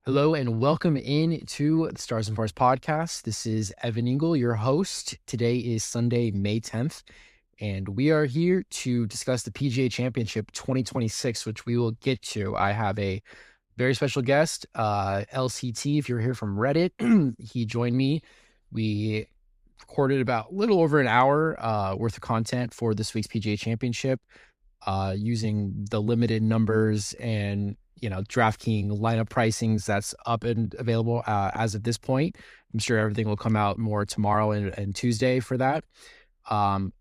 Hello and welcome in to the Stars and Bars podcast. This is Evan Ingle, your host. Today is Sunday, May 10th, and we are here to discuss the PGA Championship 2026, which we will get to. I have a very special guest, LCT, if you're here from Reddit. He joined me. We recorded about a little over an hour worth of content for this week's PGA Championship using the limited numbers and DraftKings lineup pricings that's up and available as of this point. I'm sure everything will come out more tomorrow and Tuesday for that.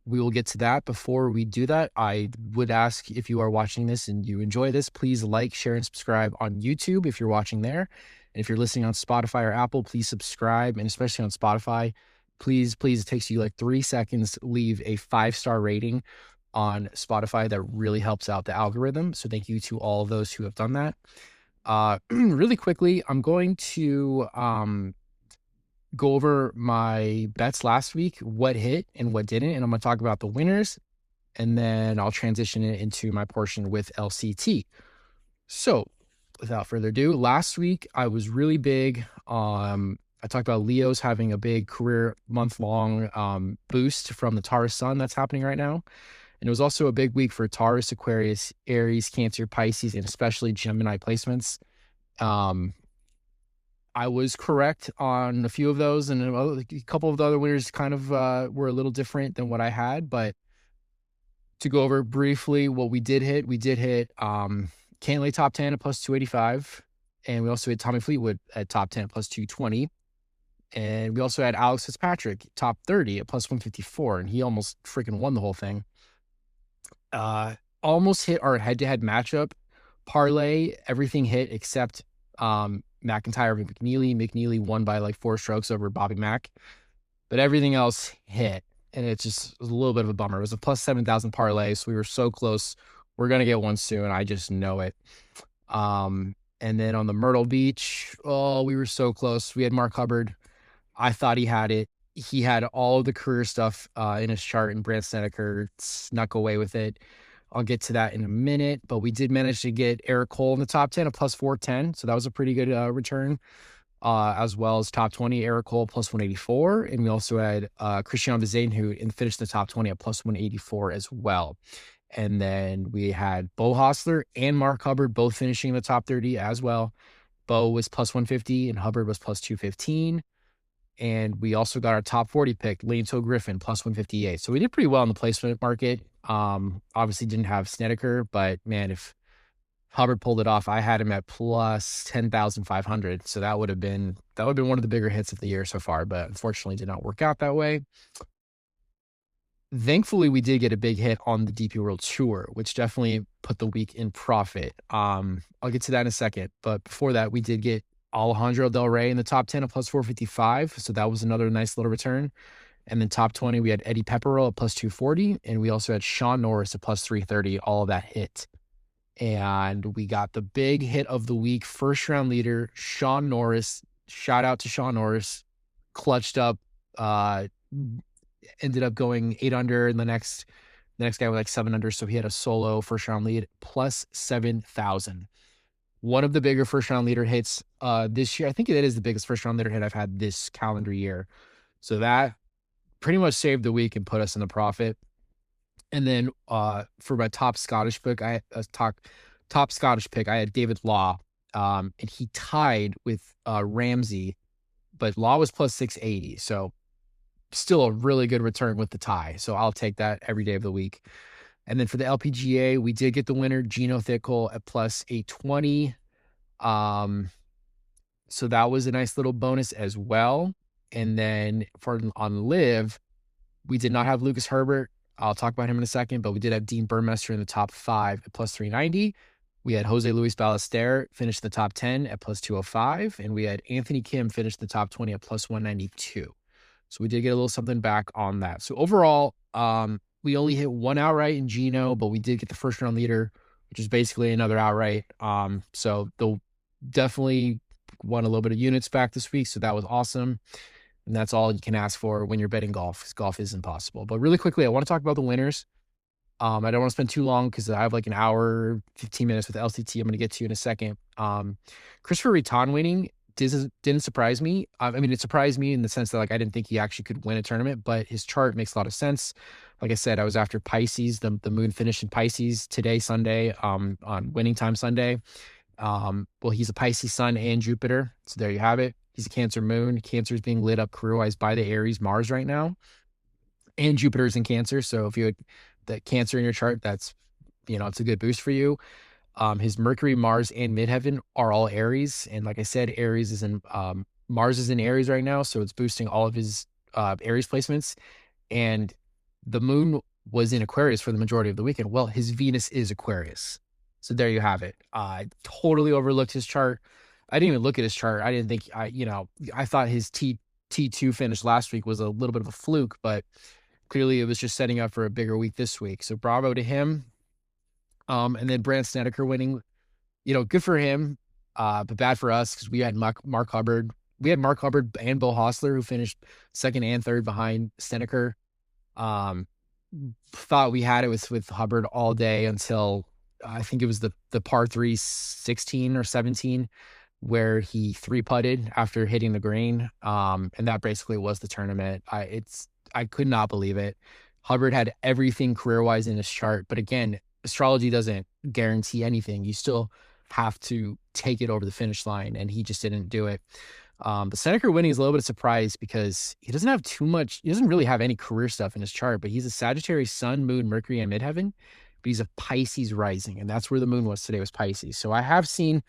We will get to that. Before we do that, I would ask, if you are watching this and you enjoy this, please like, share, and subscribe on YouTube if you're watching there. And if you're listening on Spotify or Apple, please subscribe. And especially on Spotify, please, it takes you like 3 seconds, leave a 5-star rating on Spotify. That really helps out the algorithm. So thank you to all of those who have done that. Really quickly, I'm going to go over my bets last week, what hit and what didn't, and I'm going to talk about the winners, and then I'll transition it into my portion with LCT. So without further ado, last week I was really big. I talked about Leo's having a big career month-long boost from the Taurus Sun that's happening right now. And it was also a big week for Taurus, Aquarius, Aries, Cancer, Pisces, and especially Gemini placements. I was correct on a few of those, and a couple of the other winners kind of were a little different than what I had. But to go over briefly what we did hit Cantlay top 10 at plus 285. And we also had Tommy Fleetwood at top 10 at plus 220. And we also had Alex Fitzpatrick top 30 at plus 154. And he almost freaking won the whole thing. Almost hit our head-to-head matchup parlay. Everything hit except McIntyre and McNeely. McNeely won by like 4 strokes over Bobby Mack, but everything else hit, and it just was a little bit of a bummer. It was a plus 7,000 parlay, so we were so close. We're gonna get one soon. I just know it. And then on the Myrtle Beach, we were so close. We had Mark Hubbard. I thought he had it. He had all of the career stuff in his chart, and Brandt Snedeker snuck away with it. I'll get to that in a minute, but we did manage to get Eric Cole in the top 10 at plus 410. So that was a pretty good return, as well as top 20, Eric Cole plus 184. And we also had Christian Bezain, who finished the top 20 at plus 184 as well. And then we had Bo Hostler and Mark Hubbard both finishing in the top 30 as well. Bo was plus 150 and Hubbard was plus 215. And we also got our top 40 pick, Laneto Griffin, plus 158. So we did pretty well in the placement market. Obviously didn't have Snedeker, but man, if Hubbard pulled it off, I had him at plus 10,500. So that would have been one of the bigger hits of the year so far, but unfortunately did not work out that way. Thankfully, we did get a big hit on the DP World Tour, which definitely put the week in profit. I'll get to that in a second. But before that, we did get Alejandro Del Rey in the top 10 at plus 455. So that was another nice little return. And then top 20, we had Eddie Pepperell at plus 240. And we also had Shaun Norris at plus 330. All of that hit. And we got the big hit of the week. First round leader, Shaun Norris. Shout out to Shaun Norris. Clutched up. Ended up going 8 under. And the next guy was like 7 under. So he had a solo first round lead plus 7,000. One of the bigger first-round leader hits this year. I think it is the biggest first-round leader hit I've had this calendar year. So that pretty much saved the week and put us in the profit. And then for my top Scottish pick, I had David Law, and he tied with Ramsey, but Law was plus 680. So still a really good return with the tie. So I'll take that every day of the week. And then for the LPGA, we did get the winner, Jeeno Thitkul, at plus 820. So that was a nice little bonus as well. And then on Live, we did not have Lucas Herbert. I'll talk about him in a second, but we did have Dean Burmester in the top 5 at plus 390. We had Jose Luis Ballester finish the top 10 at plus 205. And we had Anthony Kim finish the top 20 at plus 192. So we did get a little something back on that. So overall, we only hit one outright in Jeeno, but we did get the first round leader, which is basically another outright. So they'll definitely won a little bit of units back this week. So that was awesome. And that's all you can ask for when you're betting golf, because golf is impossible. But really quickly, I want to talk about the winners. I don't want to spend too long because I have like an hour, 15 minutes with LCT I'm going to get to in a second. Christopher Reton winning didn't surprise me. I mean, it surprised me in the sense that like I didn't think he actually could win a tournament, but his chart makes a lot of sense. Like I said, I was after Pisces. The moon finished in Pisces today, Sunday, on winning time Sunday. Well, he's a Pisces sun and Jupiter. So there you have it. He's a Cancer moon. Cancer is being lit up career-wise by the Aries Mars right now. And Jupiter's in Cancer. So if you had the Cancer in your chart, that's, it's a good boost for you. His Mercury, Mars, and midheaven are all Aries. And like I said, Aries is in, Mars is in Aries right now. So it's boosting all of his Aries placements. And the moon was in Aquarius for the majority of the weekend. Well, his Venus is Aquarius. So there you have it. I totally overlooked his chart. I didn't even look at his chart. I didn't think I thought his T2 finish last week was a little bit of a fluke, but clearly it was just setting up for a bigger week this week. So bravo to him. And then Brandt Snedeker winning, good for him, but bad for us because we had Mark Hubbard. We had Mark Hubbard and Bo Hostler who finished second and third behind Snedeker. Thought we had it with Hubbard all day until I think it was the par 3 16 or 17 where he 3-putted after hitting the green. And that basically was the tournament. I could not believe it. Hubbard had everything career-wise in his chart, but again, astrology doesn't guarantee anything. You still have to take it over the finish line, and he just didn't do it. But Snedeker winning is a little bit of surprise because he doesn't have too much. He doesn't really have any career stuff in his chart, but he's a Sagittarius sun, moon, Mercury, and midheaven. But he's a Pisces rising, and that's where the moon was today, was Pisces. So I have seen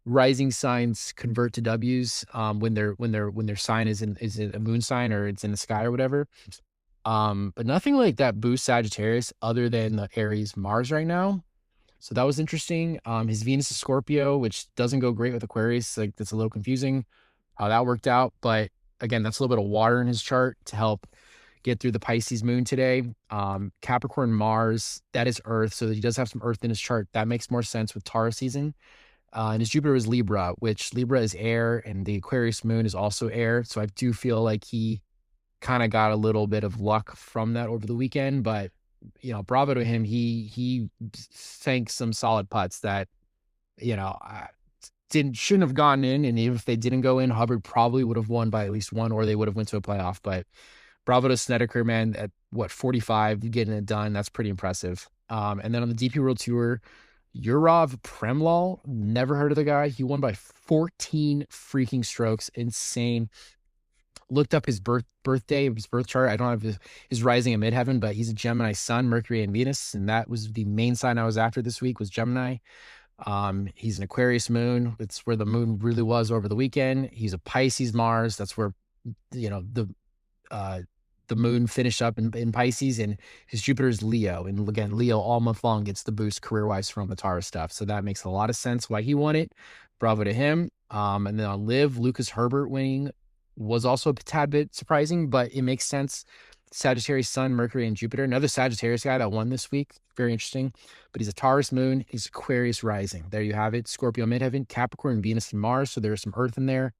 rising signs convert to W's when their sign is a moon sign or it's in the sky or whatever. But nothing like that boosts Sagittarius other than the Aries Mars right now. So that was interesting. His Venus is Scorpio, which doesn't go great with Aquarius. Like that's a little confusing how that worked out. But again, that's a little bit of water in his chart to help get through the Pisces moon today. Capricorn Mars, that is Earth. So he does have some Earth in his chart. That makes more sense with Taurus season. And his Jupiter is Libra, which Libra is air, and the Aquarius moon is also air. So I do feel like he kind of got a little bit of luck from that over the weekend. But, bravo to him. He sank some solid putts that, shouldn't have gone in. And even if they didn't go in, Hubbard probably would have won by at least one, or they would have went to a playoff. But bravo to Snedeker, man, at 45, getting it done. That's pretty impressive. And then on the DP World Tour, Yurov Premlal, never heard of the guy. He won by 14 freaking strokes. Insane. Looked up his birthday, his birth chart. I don't have his rising in midheaven, but he's a Gemini sun, Mercury, and Venus. And that was the main sign I was after this week was Gemini. He's an Aquarius moon. It's where the moon really was over the weekend. He's a Pisces Mars. That's where, the moon finished up in Pisces, and his Jupiter is Leo. And again, Leo all month long gets the boost career-wise from the Taurus stuff. So that makes a lot of sense why he won it. Bravo to him. And then on Live, Lucas Herbert winning was also a tad bit surprising, but it makes sense. Sagittarius sun, Mercury, and Jupiter. Another Sagittarius guy that won this week. Very interesting. But he's a Taurus moon. He's Aquarius rising. There you have it. Scorpio midheaven, Capricorn, Venus, and Mars. So there's some Earth in there.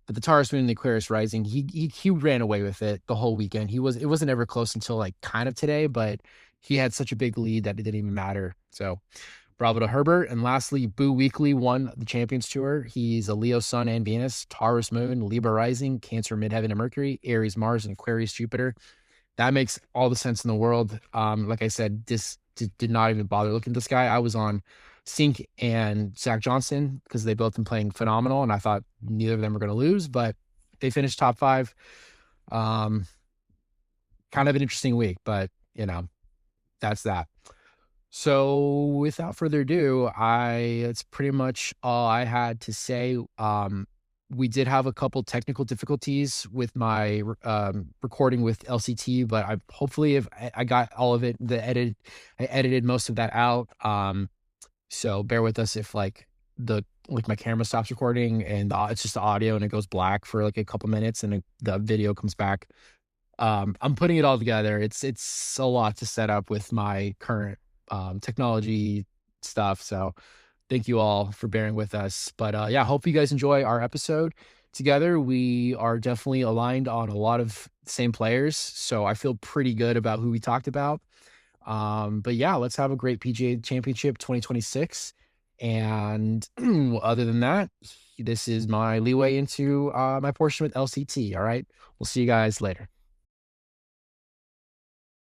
But the Taurus moon and the Aquarius rising, he ran away with it the whole weekend. It wasn't ever close until like kind of today, but he had such a big lead that it didn't even matter. So bravo to Herbert. And lastly, Boo Weekly won the Champions Tour. He's a Leo sun and Venus, Taurus moon, Libra rising, Cancer midheaven and Mercury, Aries Mars, and Aquarius Jupiter. That makes all the sense in the world. Like I said, this did not even bother looking at this guy. I was on Sink and Zach Johnson because they both been playing phenomenal, and I thought neither of them were going to lose, but they finished top 5. Kind of an interesting week, but that's that. So without further ado, that's pretty much all I had to say. We did have a couple technical difficulties with my recording with LCT, but hopefully if I got all of it, I edited most of that out. So bear with us if my camera stops recording and it's just the audio and it goes black for like a couple minutes and the video comes back. I'm putting it all together. It's a lot to set up with my current technology stuff. So thank you all for bearing with us. But hope you guys enjoy our episode together. We are definitely aligned on a lot of same players. So I feel pretty good about who we talked about. But yeah, let's have a great PGA Championship 2026. And other than that, this is my leeway into my portion with LCT. All right. We'll see you guys later.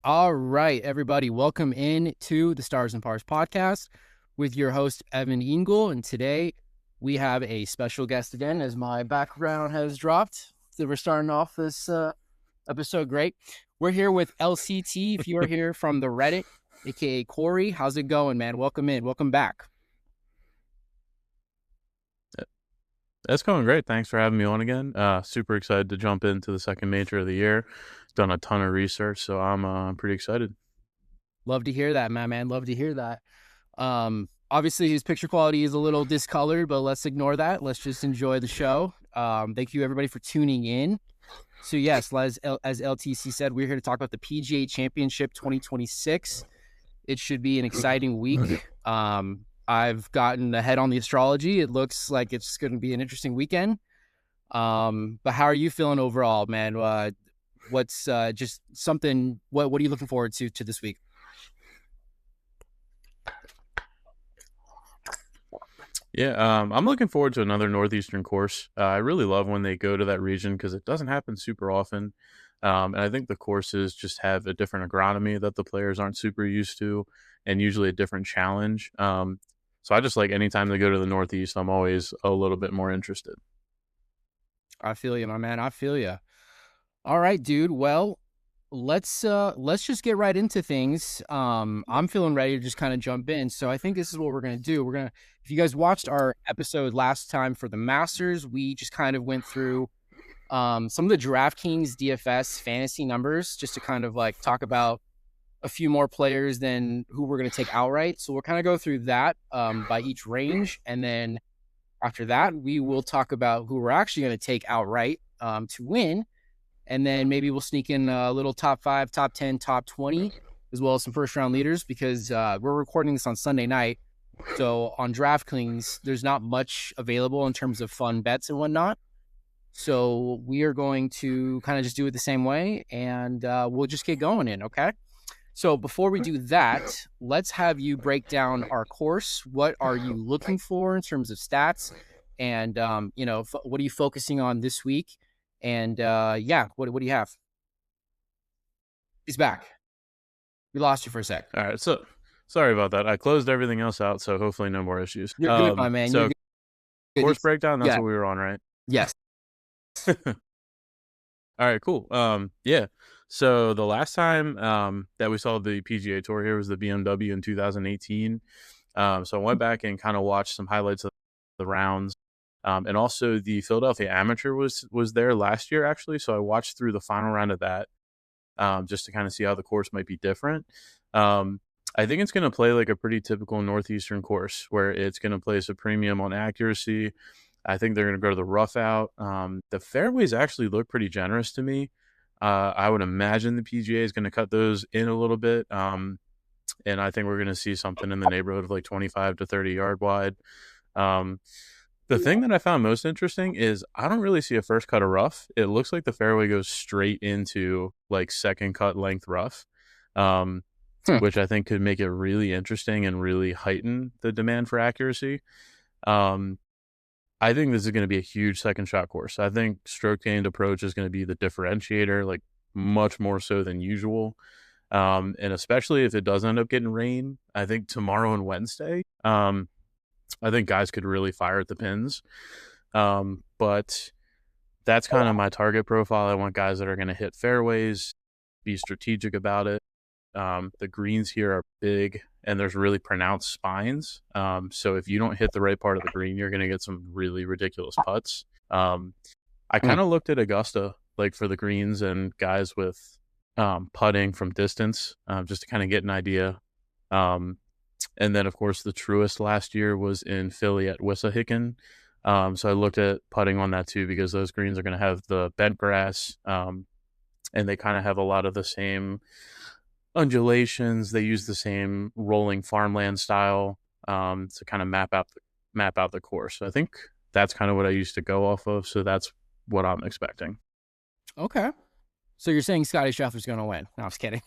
All right, everybody. Welcome in to the Stars and Pars podcast with your host, Evan Ingle. And today we have a special guest again, as my background has dropped. So we're starting off this episode great. We're here with LCT. If you are here from the Reddit, aka Corey, how's it going, man? Welcome in. Welcome back. That's going great. Thanks for having me on again. Super excited to jump into the second major of the year. Done a ton of research, so I'm pretty excited. Love to hear that, my man. Love to hear that. Obviously, his picture quality is a little discolored, but let's ignore that. Let's just enjoy the show. Thank you, everybody, for tuning in. So, yes, as LTC said, we're here to talk about the PGA Championship 2026. It should be an exciting week. I've gotten ahead on the astrology. It looks like it's going to be an interesting weekend. But how are you feeling overall, man? What's just something? What are you looking forward to this week? Yeah, I'm looking forward to another Northeastern course. I really love when they go to that region because it doesn't happen super often. And I think the courses just have a different agronomy that the players aren't super used to, and usually a different challenge. So I just like anytime they go to the Northeast, I'm always a little bit more interested. I feel you, my man. I feel you. All right, dude. Well, let's just get right into things. I'm feeling ready to just kind of jump in. So I think this is what we're gonna do. If you guys watched our episode last time for the Masters, we just kind of went through some of the DraftKings DFS fantasy numbers just to kind of like talk about a few more players than who we're going to take outright. So we'll kind of go through that by each range. And then after that, we will talk about who we're actually going to take outright to win. And then maybe we'll sneak in a little top 5, top 10, top 20, as well as some first round leaders because we're recording this on Sunday night. So on DraftKings, there's not much available in terms of fun bets and whatnot. So we are going to kind of just do it the same way and we'll just get going in. Okay. So before we do that, let's have you break down our course. What are you looking for in terms of stats? And, what are you focusing on this week? And, what do you have? He's back. We lost you for a sec. All right, so sorry about that. I closed everything else out, so hopefully no more issues. You're good, my man. So course breakdown, that's yeah. what we were on, right? Yes. All right, cool. Yeah. So the last time that we saw the PGA Tour here was the BMW in 2018. So I went back and kind of watched some highlights of the rounds. And also the Philadelphia Amateur was there last year, actually. So I watched through the final round of that just to kind of see how the course might be different. I think it's going to play like a pretty typical Northeastern course where it's going to place a premium on accuracy. I think they're going to go to the rough out. The fairways actually look pretty generous to me. I would imagine the PGA is going to cut those in a little bit. And I think we're going to see something in the neighborhood of like 25 to 30 yard wide. The thing that I found most interesting is I don't really see a first cut of rough. It looks like the fairway goes straight into like second cut length rough, which I think could make it really interesting and really heighten the demand for accuracy. I think this is going to be a huge second shot course. I think stroke gained approach is going to be the differentiator, like much more so than usual. And especially if it does end up getting rain, I think tomorrow and Wednesday, I think guys could really fire at the pins. But that's kind of my target profile. I want guys that are going to hit fairways, be strategic about it. The greens here are big and there's really pronounced spines. So if you don't hit the right part of the green, you're going to get some really ridiculous putts. I kind of looked at Augusta, like for the greens and guys with putting from distance, just to kind of get an idea. And then, of course, the truest last year was in Philly at Wissahickon. So I looked at putting on that too, because those greens are going to have the bent grass, and they kind of have a lot of the same undulations. They use the same rolling farmland style to kind of map out the course. So I think that's kind of what I used to go off of. So that's what I'm expecting. Okay. So you're saying Scotty Scheffler's going to win? No, I'm just kidding.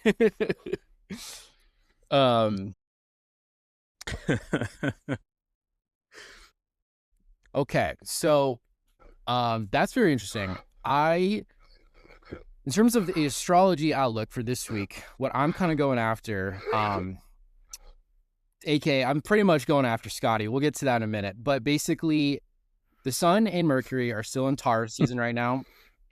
Okay, so that's very interesting. In terms of the astrology outlook for this week, what I'm kind of going after, aka I'm pretty much going after Scotty. We'll get to that in a minute, but basically, the Sun and Mercury are still in Taurus season right now,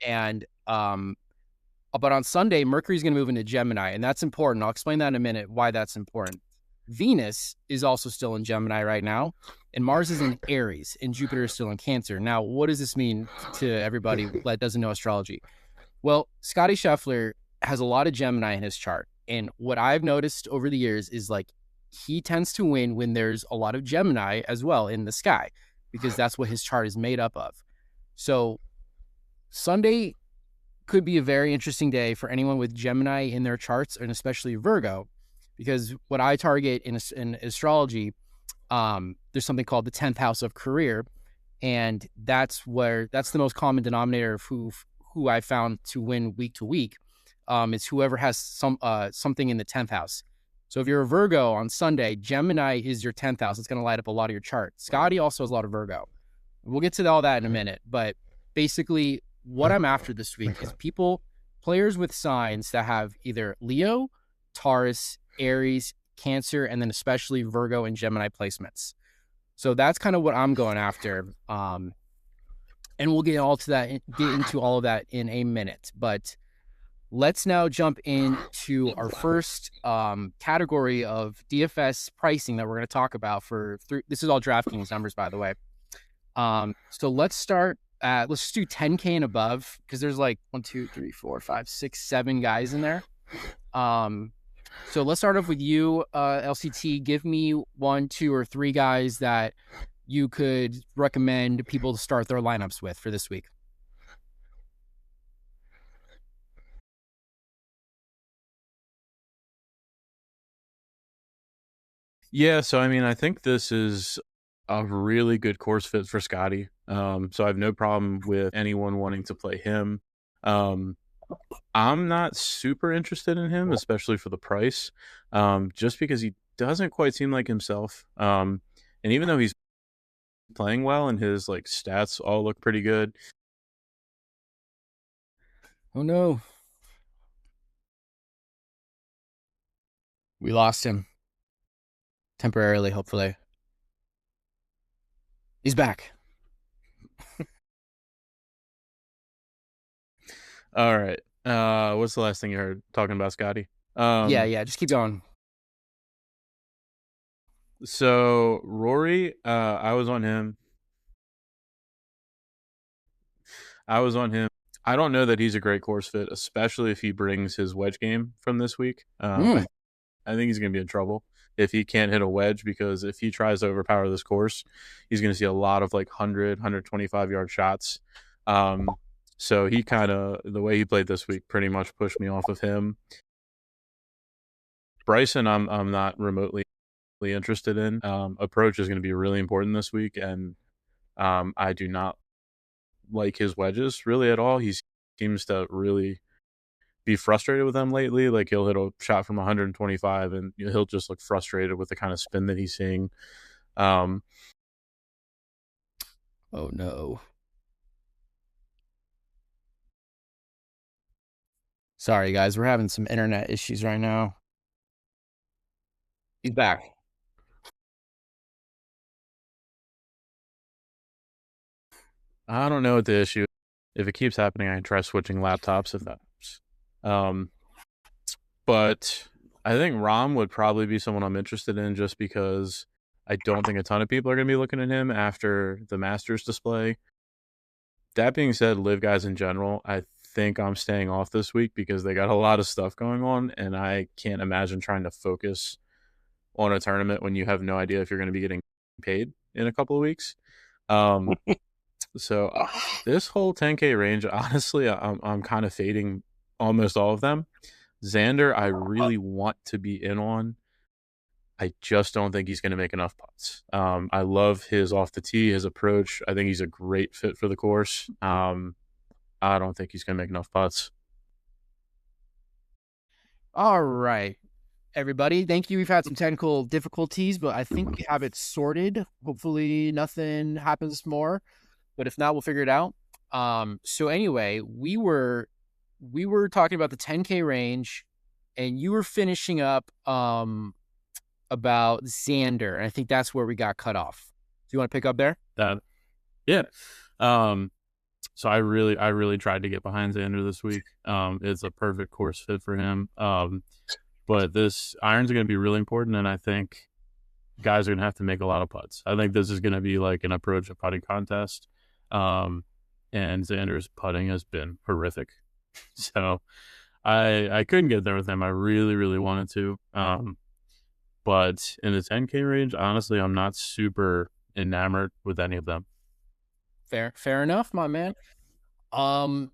and but on Sunday, Mercury's going to move into Gemini, and that's important. I'll explain that in a minute why that's important. Venus is also still in Gemini right now, and Mars is in Aries, and Jupiter is still in Cancer. Now, what does this mean to everybody that doesn't know astrology? Well, Scotty Scheffler has a lot of Gemini in his chart, and what I've noticed over the years is like he tends to win when there's a lot of Gemini as well in the sky, because that's what his chart is made up of. So Sunday could be a very interesting day for anyone with Gemini in their charts, and especially Virgo, because what I target in astrology, there's something called the 10th house of career, and that's the most common denominator of who I found to win week to week. Is whoever has something in the 10th house. So if you're a Virgo on Sunday, Gemini is your 10th house. It's going to light up a lot of your chart. Scotty also has a lot of Virgo. We'll get to all that in a minute, but basically what I'm after this week is players with signs that have either Leo, Taurus, Aries, Cancer, and then especially Virgo and Gemini placements. So that's kind of what I'm going after. And we'll get into all of that in a minute. But let's now jump into our first category of DFS pricing that we're going to talk about this is all DraftKings numbers, by the way. So let's start let's just do 10K and above, because there's like 1, 2, 3, 4, 5, 6, 7 guys in there. So let's start off with you, LCT. Give me 1, 2, or 3 guys that you could recommend people to start their lineups with for this week. Yeah, so I mean, I think this is a really good course fit for Scotty. So I have no problem with anyone wanting to play him. I'm not super interested in him, especially for the price, just because he doesn't quite seem like himself. And even though he's playing well and his like stats all look pretty good. Oh no. We lost him. Temporarily, hopefully. He's back. All right. What's the last thing you heard talking about Scotty? Yeah, just keep going. So Rory, I was on him. I don't know that he's a great course fit, especially if he brings his wedge game from this week. I think he's going to be in trouble if he can't hit a wedge, because if he tries to overpower this course, he's going to see a lot of like 100, 125-yard shots. So he the way he played this week pretty much pushed me off of him. Bryson, I'm not remotely interested in. Approach is going to be really important this week, and I do not like his wedges really at all. He seems to really be frustrated with them lately. Like he'll hit a shot from 125 and he'll just look frustrated with the kind of spin that he's seeing. Oh no. Sorry guys, we're having some internet issues right now. He's back. I don't know what the issue is. If it keeps happening, I can try switching laptops if that helps. But I think Rom would probably be someone I'm interested in, just because I don't think a ton of people are going to be looking at him after the Masters display. That being said, live guys in general, I think I'm staying off this week because they got a lot of stuff going on, and I can't imagine trying to focus on a tournament when you have no idea if you're going to be getting paid in a couple of weeks. So this whole 10K range, honestly, I'm kind of fading almost all of them. Xander, I really want to be in on. I just don't think he's going to make enough putts. I love his off the tee, his approach. I think he's a great fit for the course. I don't think he's going to make enough putts. All right. everybody. Thank you. We've had some technical difficulties, but I think we have it sorted. Hopefully, nothing happens more. But if not, we'll figure it out. So anyway, we were talking about the 10K range, and you were finishing up about Xander, and I think that's where we got cut off. Do you want to pick up there? That yeah. So I really tried to get behind Xander this week. It's a perfect course fit for him. But this irons are going to be really important, and I think guys are going to have to make a lot of putts. I think this is going to be like an approach a putting contest. And Xander's putting has been horrific. So I couldn't get there with him. I really wanted to. But in the 10K range, honestly, I'm not super enamored with any of them. Fair enough, my man. Um,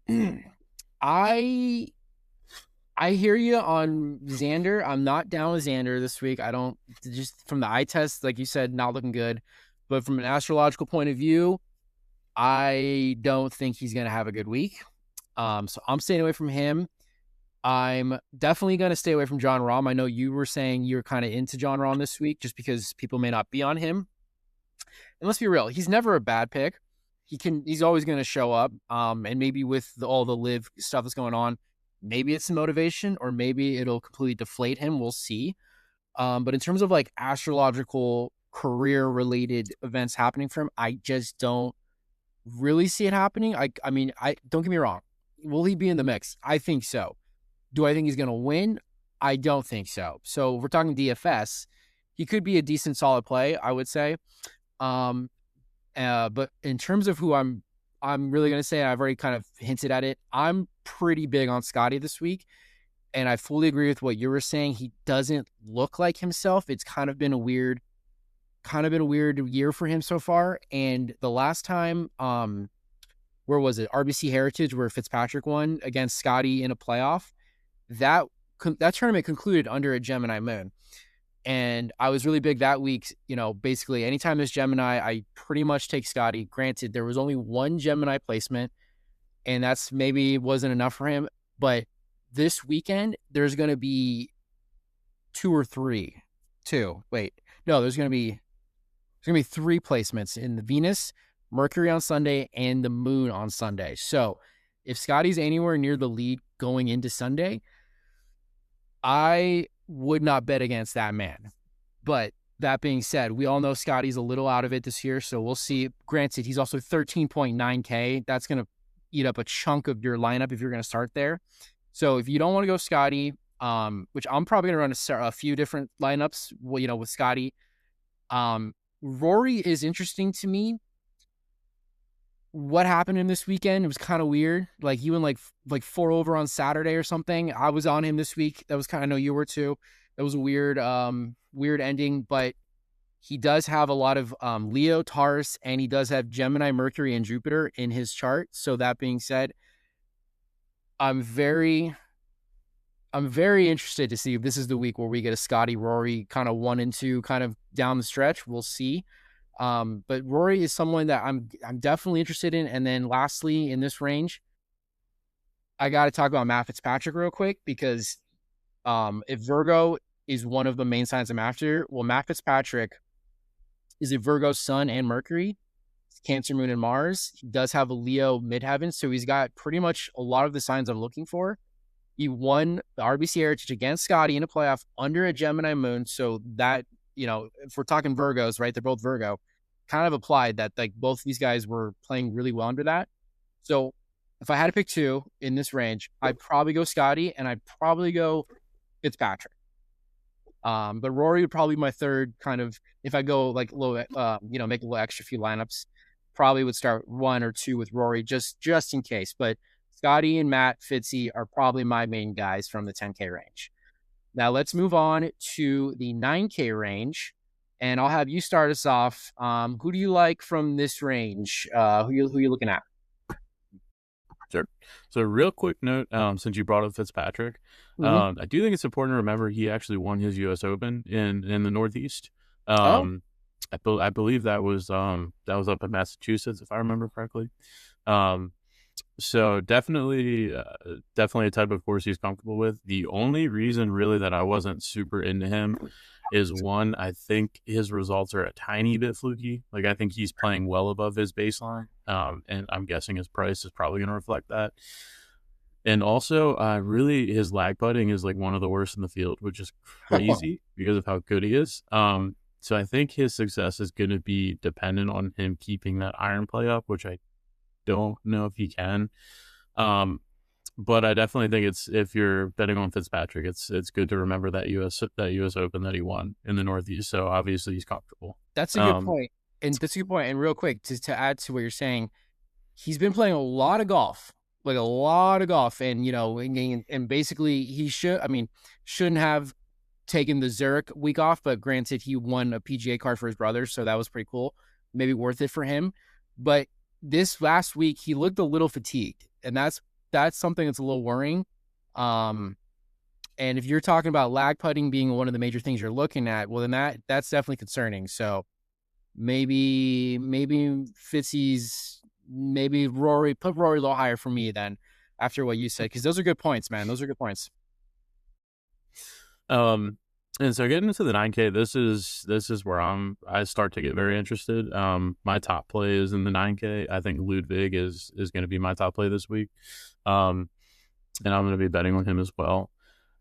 I I hear you on Xander. I'm not down with Xander this week. I don't, just from the eye test, like you said, not looking good. But from an astrological point of view, I don't think he's going to have a good week. So I'm staying away from him. I'm definitely going to stay away from John Rahm. I know you were saying you're kind of into John Rahm this week just because people may not be on him. And let's be real, he's never a bad pick. He's always going to show up. And maybe with all the live stuff that's going on, maybe it's some motivation or maybe it'll completely deflate him. We'll see. But in terms of like astrological career related events happening for him, I just don't really see it happening. I mean, I don't get me wrong. Will he be in the mix? I think so. Do I think he's going to win? I don't think so. So we're talking DFS. He could be a decent, solid play, I would say. But in terms of who I'm really going to say, I've already kind of hinted at it. I'm pretty big on Scotty this week. And I fully agree with what you were saying. He doesn't look like himself. It's kind of been a weird year for him so far. And the last time, where was it? RBC Heritage, where Fitzpatrick won against Scotty in a playoff. That tournament concluded under a Gemini moon. And I was really big that week. You know, basically anytime there's Gemini, I pretty much take Scotty. Granted, there was only one Gemini placement, and that's maybe wasn't enough for him. But this weekend, there's going to be there's going to be three placements in the Venus, Mercury on Sunday, and the Moon on Sunday. So if Scotty's anywhere near the lead going into Sunday, I would not bet against that man. But that being said, we all know Scotty's a little out of it this year, so we'll see. Granted, he's also 13.9K. That's going to eat up a chunk of your lineup if you're going to start there. So if you don't want to go Scotty, which I'm probably going to run a few different lineups, with Scotty. Rory is interesting to me. What happened to him this weekend? It was kind of weird. Like he went like 4 over on Saturday or something. I was on him this week. That was I know you were too. That was a weird ending, but he does have a lot of Leo, Taurus, and he does have Gemini, Mercury, and Jupiter in his chart. So that being said, I'm very interested to see if this is the week where we get a Scotty Rory kind of 1 and 2 kind of down the stretch. We'll see. But Rory is someone that I'm definitely interested in. And then lastly, in this range, I got to talk about Matt Fitzpatrick real quick because if Virgo is one of the main signs I'm after, well, Matt Fitzpatrick is a Virgo Sun and Mercury, Cancer Moon and Mars. He does have a Leo midheaven, so he's got pretty much a lot of the signs I'm looking for. He won the RBC Heritage against Scotty in a playoff under a Gemini moon, so that, if we're talking Virgos, right, they're both Virgo, kind of applied that like both of these guys were playing really well under that. So if I had to pick two in this range, I'd probably go Scotty and I'd probably go Fitzpatrick. But Rory would probably be my third kind of, if I go like low, make a little extra few lineups, probably would start 1 or 2 with Rory just in case. But Scotty and Matt Fitzy are probably my main guys from the 10K range. Now let's move on to the 9K range, and I'll have you start us off. Who do you like from this range? Who you looking at? Sure. So real quick note, since you brought up Fitzpatrick, I do think it's important to remember he actually won his U.S. Open in the Northeast. I believe that was up in Massachusetts, if I remember correctly. So definitely, definitely a type of course he's comfortable with. The only reason really that I wasn't super into him is one, I think his results are a tiny bit fluky. Like I think he's playing well above his baseline, and I'm guessing his price is probably going to reflect that. And also, really, his lag putting is like one of the worst in the field, which is crazy because of how good he is. So I think his success is going to be dependent on him keeping that iron play up, which I don't know if he can. But I definitely think it's, if you're betting on Fitzpatrick, it's good to remember that US Open that he won in the Northeast. So obviously he's comfortable. That's a good point. And that's a good point. And real quick, to add to what you're saying, he's been playing a lot of golf, like a lot of golf. And, and basically shouldn't have taken the Zurich week off, but granted, he won a PGA card for his brother. So that was pretty cool. Maybe worth it for him. But this last week, he looked a little fatigued. And that's something that's a little worrying. And if you're talking about lag putting being one of the major things you're looking at, well, then that's definitely concerning. So maybe Fitzy's, maybe Rory, put Rory a little higher for me then after what you said, because those are good points, man. Those are good points. And so getting into the 9K, this is where I start to get very interested. My top play is in the 9K. I think Ludwig is going to be my top play this week. And I'm going to be betting on him as well.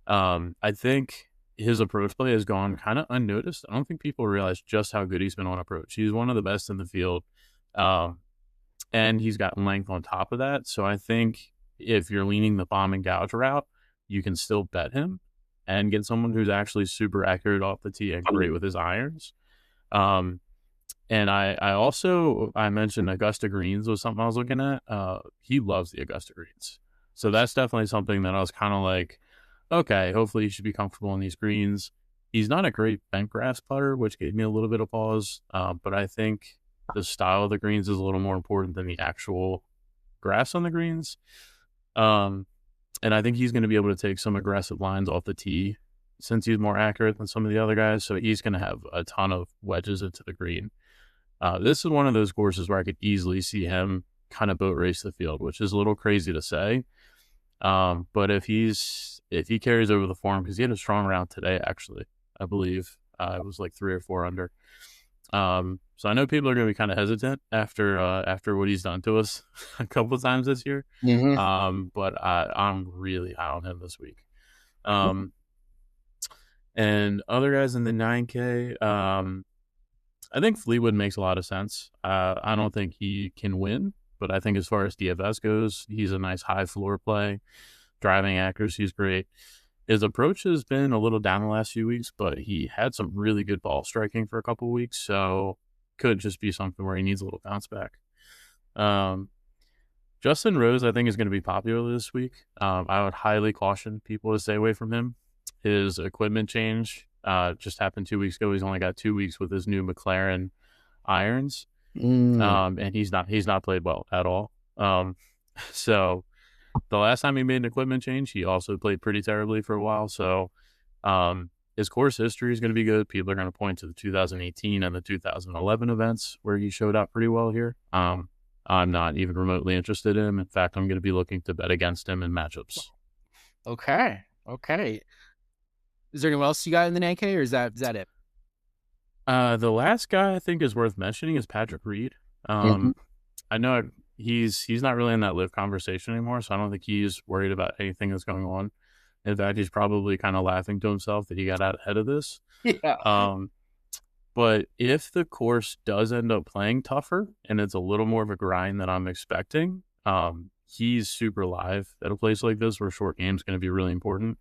I think his approach play has gone kind of unnoticed. I don't think people realize just how good he's been on approach. He's one of the best in the field. And he's got length on top of that. So I think if you're leaning the bomb and gouge route, you can still bet him and get someone who's actually super accurate off the tee and great with his irons. And I mentioned Augusta Greens was something I was looking at. He loves the Augusta Greens. So that's definitely something that I was kind of like, okay, hopefully he should be comfortable in these greens. He's not a great bent grass putter, which gave me a little bit of pause. But I think the style of the greens is a little more important than the actual grass on the greens. And I think he's going to be able to take some aggressive lines off the tee since he's more accurate than some of the other guys. So he's going to have a ton of wedges into the green. This is one of those courses where I could easily see him kind of boat race the field, which is a little crazy to say. But if he carries over the form, because he had a strong round today, actually, I believe it was like 3 or 4 under. So I know people are going to be kind of hesitant after what he's done to us a couple of times this year. Mm-hmm. But I'm really high on him this week. And other guys in the 9K, I think Fleetwood makes a lot of sense. I don't think he can win, but I think as far as DFS goes, he's a nice high floor play. Driving accuracy is great. His approach has been a little down the last few weeks, but he had some really good ball striking for a couple of weeks, so could just be something where he needs a little bounce back. Justin Rose, I think, is going to be popular this week. I would highly caution people to stay away from him. His equipment change just happened 2 weeks ago. He's only got 2 weeks with his new McLaren irons, and he's not played well at all. So the last time he made an equipment change, he also played pretty terribly for a while. So his course history is going to be good. People are going to point to the 2018 and the 2011 events where he showed up pretty well here. I'm not even remotely interested in him. In fact, I'm going to be looking to bet against him in matchups. Okay. Is there anyone else you got in the 9K, or is that it? The last guy I think is worth mentioning is Patrick Reed. I know he's not really in that live conversation anymore, so I don't think he's worried about anything that's going on. In fact, he's probably kind of laughing to himself that he got out ahead of this. Yeah. But if the course does end up playing tougher and it's a little more of a grind than I'm expecting, he's super live at a place like this where short game is going to be really important.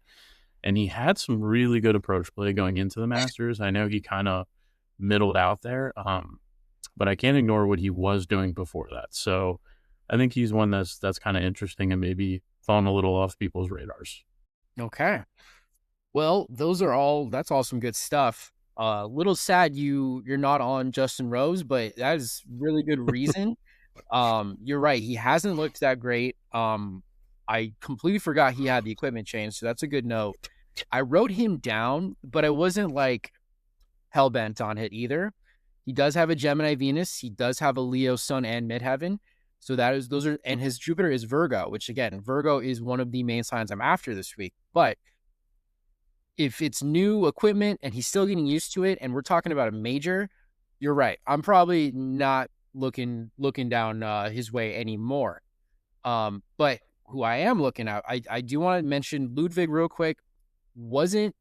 And he had some really good approach play going into the Masters. I know he kind of middled out there, but I can't ignore what he was doing before that. So I think he's one that's kind of interesting and maybe falling a little off people's radars. Okay. Well, that's all some good stuff. Little sad you're not on Justin Rose, but that is really good reason. You're right. He hasn't looked that great. I completely forgot he had the equipment change, so that's a good note. I wrote him down, but I wasn't like hell-bent on it either. He does have a Gemini Venus. He does have a Leo Sun and Midheaven. So those are, and his Jupiter is Virgo, which again, Virgo is one of the main signs I'm after this week. But if it's new equipment and he's still getting used to it, and we're talking about a major, you're right. I'm probably not looking down his way anymore. But who I am looking at, I do want to mention Ludwig real quick. Wasn't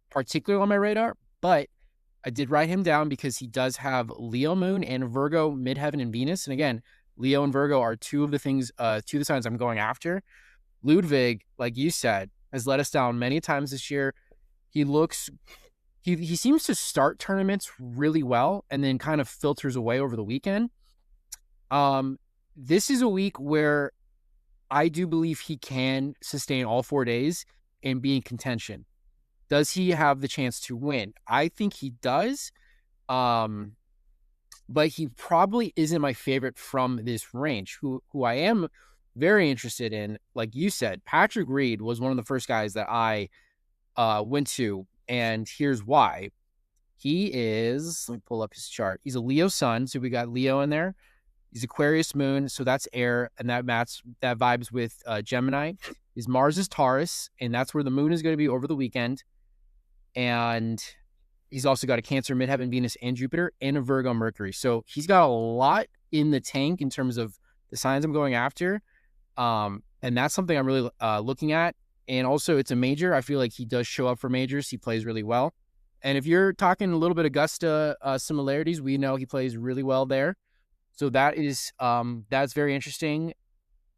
particularly on my radar, but I did write him down because he does have Leo moon and Virgo midheaven and Venus. And again, Leo and Virgo are two of the signs I'm going after. Ludwig, like you said, has let us down many times this year. He seems to start tournaments really well and then kind of filters away over the weekend. This is a week where I do believe he can sustain all 4 days and be in contention. Does he have the chance to win? I think he does. But he probably isn't my favorite from this range. Who I am very interested in, like you said, Patrick Reed was one of the first guys that I went to, and here's why. He is, let me pull up his chart. He's a Leo sun, so we got Leo in there. He's Aquarius moon, so that's air, and that vibes with Gemini. His Mars is Taurus, and that's where the moon is going to be over the weekend. And he's also got a Cancer, midheaven, Venus, and Jupiter, and a Virgo, Mercury. So he's got a lot in the tank in terms of the signs I'm going after. And that's something I'm really looking at. And also, it's a major. I feel like he does show up for majors. He plays really well. And if you're talking a little bit Augusta similarities, we know he plays really well there. So that's very interesting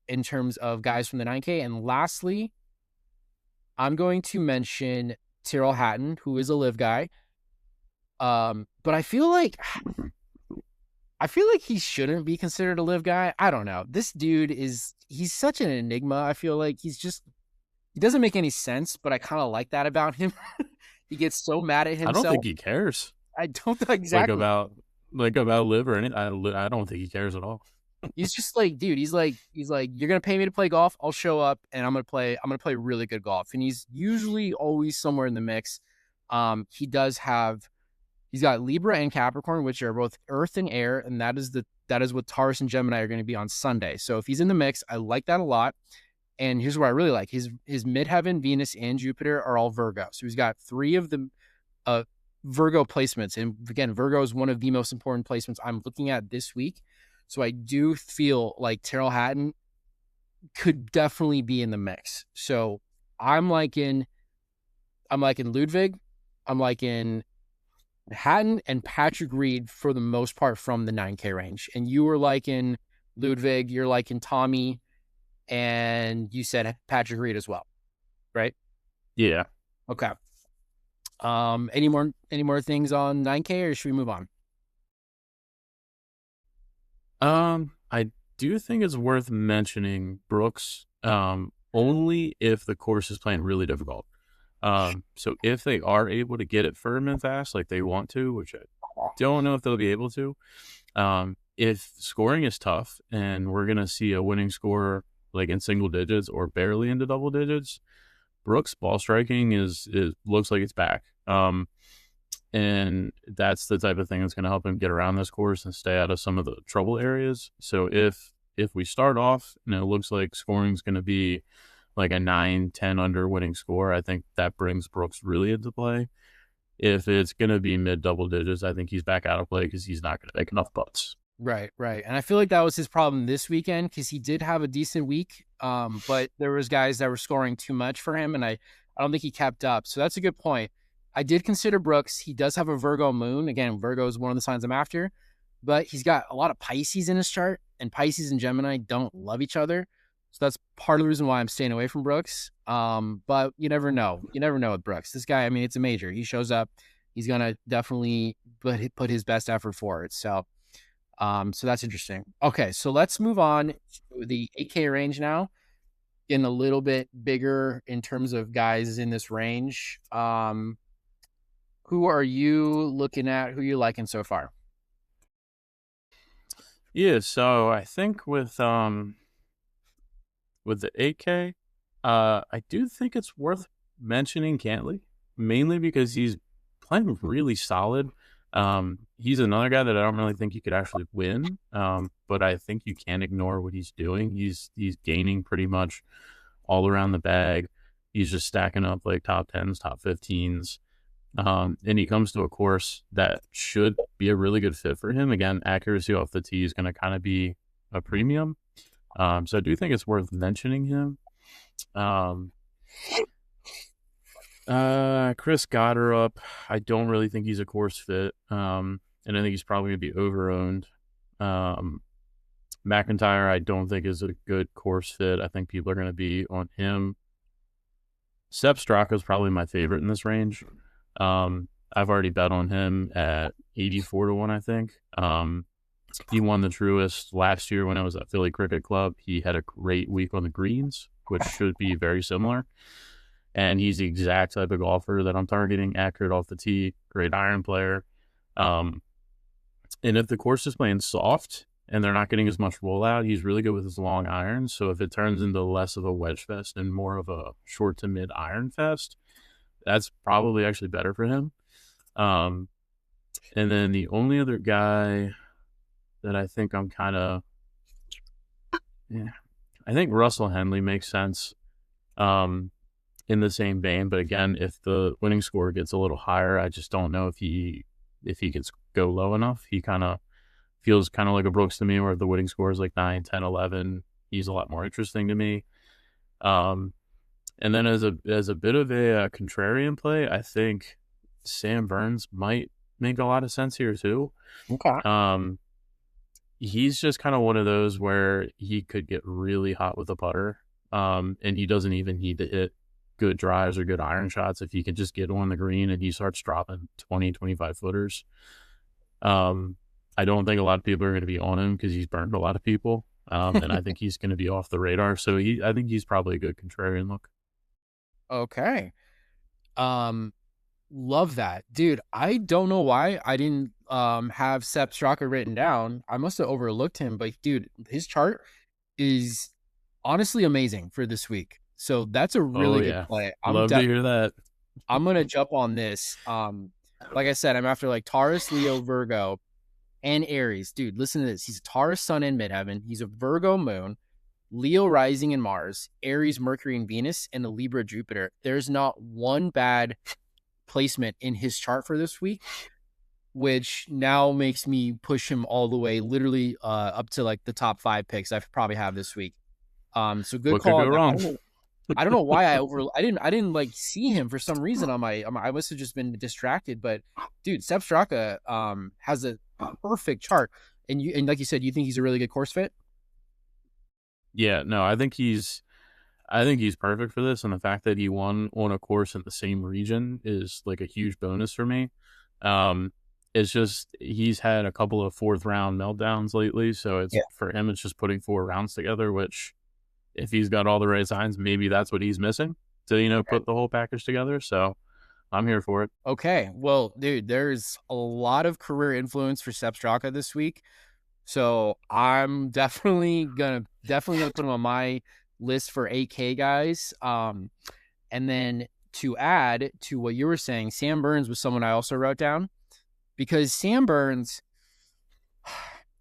in terms of guys from the 9K. And lastly, I'm going to mention Tyrrell Hatton, who is a live guy. But I feel like he shouldn't be considered a live guy. I don't know. This dude he's such an enigma. I feel like he doesn't make any sense, but I kind of like that about him. He gets so mad at himself. I don't think he cares. I don't know exactly about live or anything. I don't think he cares at all. He's just like, dude, he's like, you're going to pay me to play golf. I'll show up and I'm going to play really good golf. And he's usually always somewhere in the mix. He's got Libra and Capricorn, which are both earth and air. And that is what Taurus and Gemini are going to be on Sunday. So if he's in the mix, I like that a lot. And here's what I really like. His midheaven, Venus, and Jupiter are all Virgo. So he's got 3 of the Virgo placements. And again, Virgo is one of the most important placements I'm looking at this week. So I do feel like Tyrrell Hatton could definitely be in the mix. So I'm liking Ludwig. I'm liking Hatton and Patrick Reed for the most part from the 9K range. And you were liking Ludwig, you're liking Tommy, and you said Patrick Reed as well, right? Yeah. Okay. Any more things on 9K, or should we move on? I do think it's worth mentioning Brooks, only if the course is playing really difficult. So if they are able to get it firm and fast, like they want to, which I don't know if they'll be able to, if scoring is tough and we're going to see a winning score like in single digits or barely into double digits, Brooks' ball striking looks like it's back. And that's the type of thing that's going to help him get around this course and stay out of some of the trouble areas. So if we start off and it looks like scoring is going to be like a 9-10 under winning score, I think that brings Brooks really into play. If it's going to be mid double digits, I think he's back out of play because he's not going to make enough putts. Right. And I feel like that was his problem this weekend because he did have a decent week, but there was guys that were scoring too much for him, and I don't think he kept up. So that's a good point. I did consider Brooks. He does have a Virgo moon. Again, Virgo is one of the signs I'm after, but he's got a lot of Pisces in his chart, and Pisces and Gemini don't love each other. So that's part of the reason why I'm staying away from Brooks. But you never know. You never know with Brooks. This guy, I mean, it's a major. He shows up. He's going to definitely put his best effort forward. So that's interesting. Okay, so let's move on to the 8K range now. Getting a little bit bigger in terms of guys in this range. Who are you looking at? Who are you liking so far? Yeah, so I think with the 8K, I do think it's worth mentioning Cantley, mainly because he's playing really solid. He's another guy that I don't really think you could actually win, but I think you can't ignore what he's doing. He's gaining pretty much all around the bag. He's just stacking up like top 10s, top 15s. And he comes to a course that should be a really good fit for him. Again, accuracy off the tee is going to kind of be a premium. So I do think it's worth mentioning him. Chris Gotterup, I don't really think he's a course fit. And I think he's probably going to be over-owned. McIntyre, I don't think is a good course fit. I think people are going to be on him. Sepp Straka is probably my favorite in this range. I've already bet on him at 84-1, I think. He won the Truist last year when I was at Philly Cricket Club. He had a great week on the greens, which should be very similar. And he's the exact type of golfer that I'm targeting. Accurate off the tee, great iron player. And if the course is playing soft and they're not getting as much rollout, he's really good with his long irons. So if it turns into less of a wedge fest and more of a short to mid iron fest, that's probably actually better for him. And then the only other guy that I think I'm kind of, I think Russell Henley makes sense in the same vein. But again, if the winning score gets a little higher, I just don't know if he can go low enough. He kind of feels kind of like a Brooks to me, where if the winning score is like 9, 10, 11, he's a lot more interesting to me. And then as a bit of a contrarian play, I think Sam Burns might make a lot of sense here too. Okay. He's just kind of one of those where he could get really hot with a putter, and he doesn't even need to hit good drives or good iron shots. If he can just get on the green and he starts dropping 20, 25 footers. I don't think a lot of people are going to be on him because he's burned a lot of people. And I think he's going to be off the radar. So I think he's probably a good contrarian look. Okay. Love that. Dude, I don't know why I didn't have Sepp Straka written down. I must have overlooked him, but dude, his chart is honestly amazing for this week. So that's a really good play. Love to hear that. I'm gonna jump on this. Like I said, I'm after like Taurus, Leo, Virgo, and Aries. Dude, listen to this. He's a Taurus sun in midheaven. He's a Virgo moon, Leo rising in Mars, Aries, Mercury, and Venus, and a Libra Jupiter. There's not one bad placement in his chart for this week, which now makes me push him all the way, literally up to like the top 5 picks I probably have this week. So good what call. Could go wrong? I don't know why I didn't like see him for some reason on my I must have just been distracted. But dude, Sepp Straka has a perfect chart, and like you said, you think he's a really good course fit. Yeah, no, I think he's perfect for this, and the fact that he won on a course in the same region is like a huge bonus for me. It's just he's had a couple of 4th round meltdowns lately, so it's for him it's just putting 4 rounds together, which if he's got all the right signs, maybe that's what he's missing to put the whole package together. So I'm here for it. Okay, well, dude, there's a lot of career influence for Sepp Straka this week, so I'm definitely gonna put him on my list for 8K guys. And then to add to what you were saying, Sam Burns was someone I also wrote down, because Sam Burns,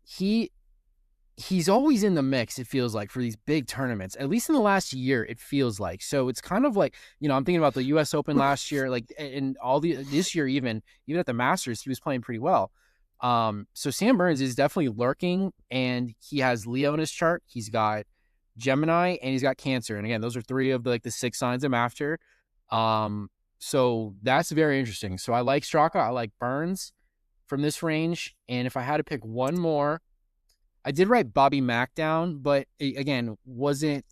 he's always in the mix, it feels like, for these big tournaments, at least in the last year, it feels like. So it's kind of like, I'm thinking about the US Open last year, like, and this year, even at the Masters, he was playing pretty well. So Sam Burns is definitely lurking, and he has Leo in his chart. He's got Gemini and he's got Cancer. And again, those are 3 of the 6 signs I'm after. So that's very interesting. So I like Straka. I like Burns from this range. And if I had to pick one more, I did write Bobby Mack down, but again, wasn't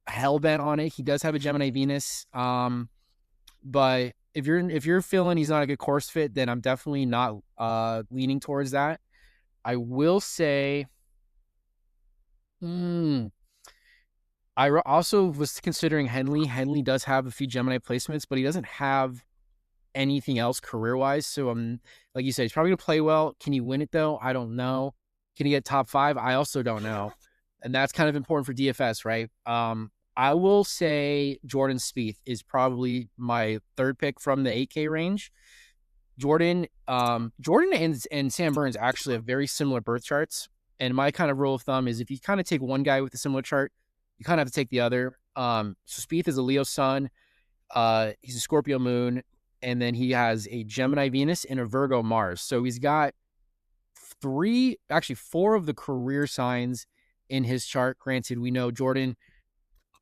hell-bent on it. He does have a Gemini Venus. But if you're feeling he's not a good course fit, then I'm definitely not leaning towards that. I will say, I also was considering Henley. Henley does have a few Gemini placements, but he doesn't have anything else career-wise. So like you said, he's probably going to play well. Can he win it, though? I don't know. Can he get top 5? I also don't know. And that's kind of important for DFS, right? I will say Jordan Spieth is probably my 3rd pick from the 8K range, Jordan and Sam Burns actually have very similar birth charts. And my kind of rule of thumb is if you kind of take one guy with a similar chart, you kind of have to take the other. So Spieth is a Leo sun. He's a Scorpio moon, and then he has a Gemini Venus and a Virgo Mars. So he's got four of the career signs in his chart. Granted, we know Jordan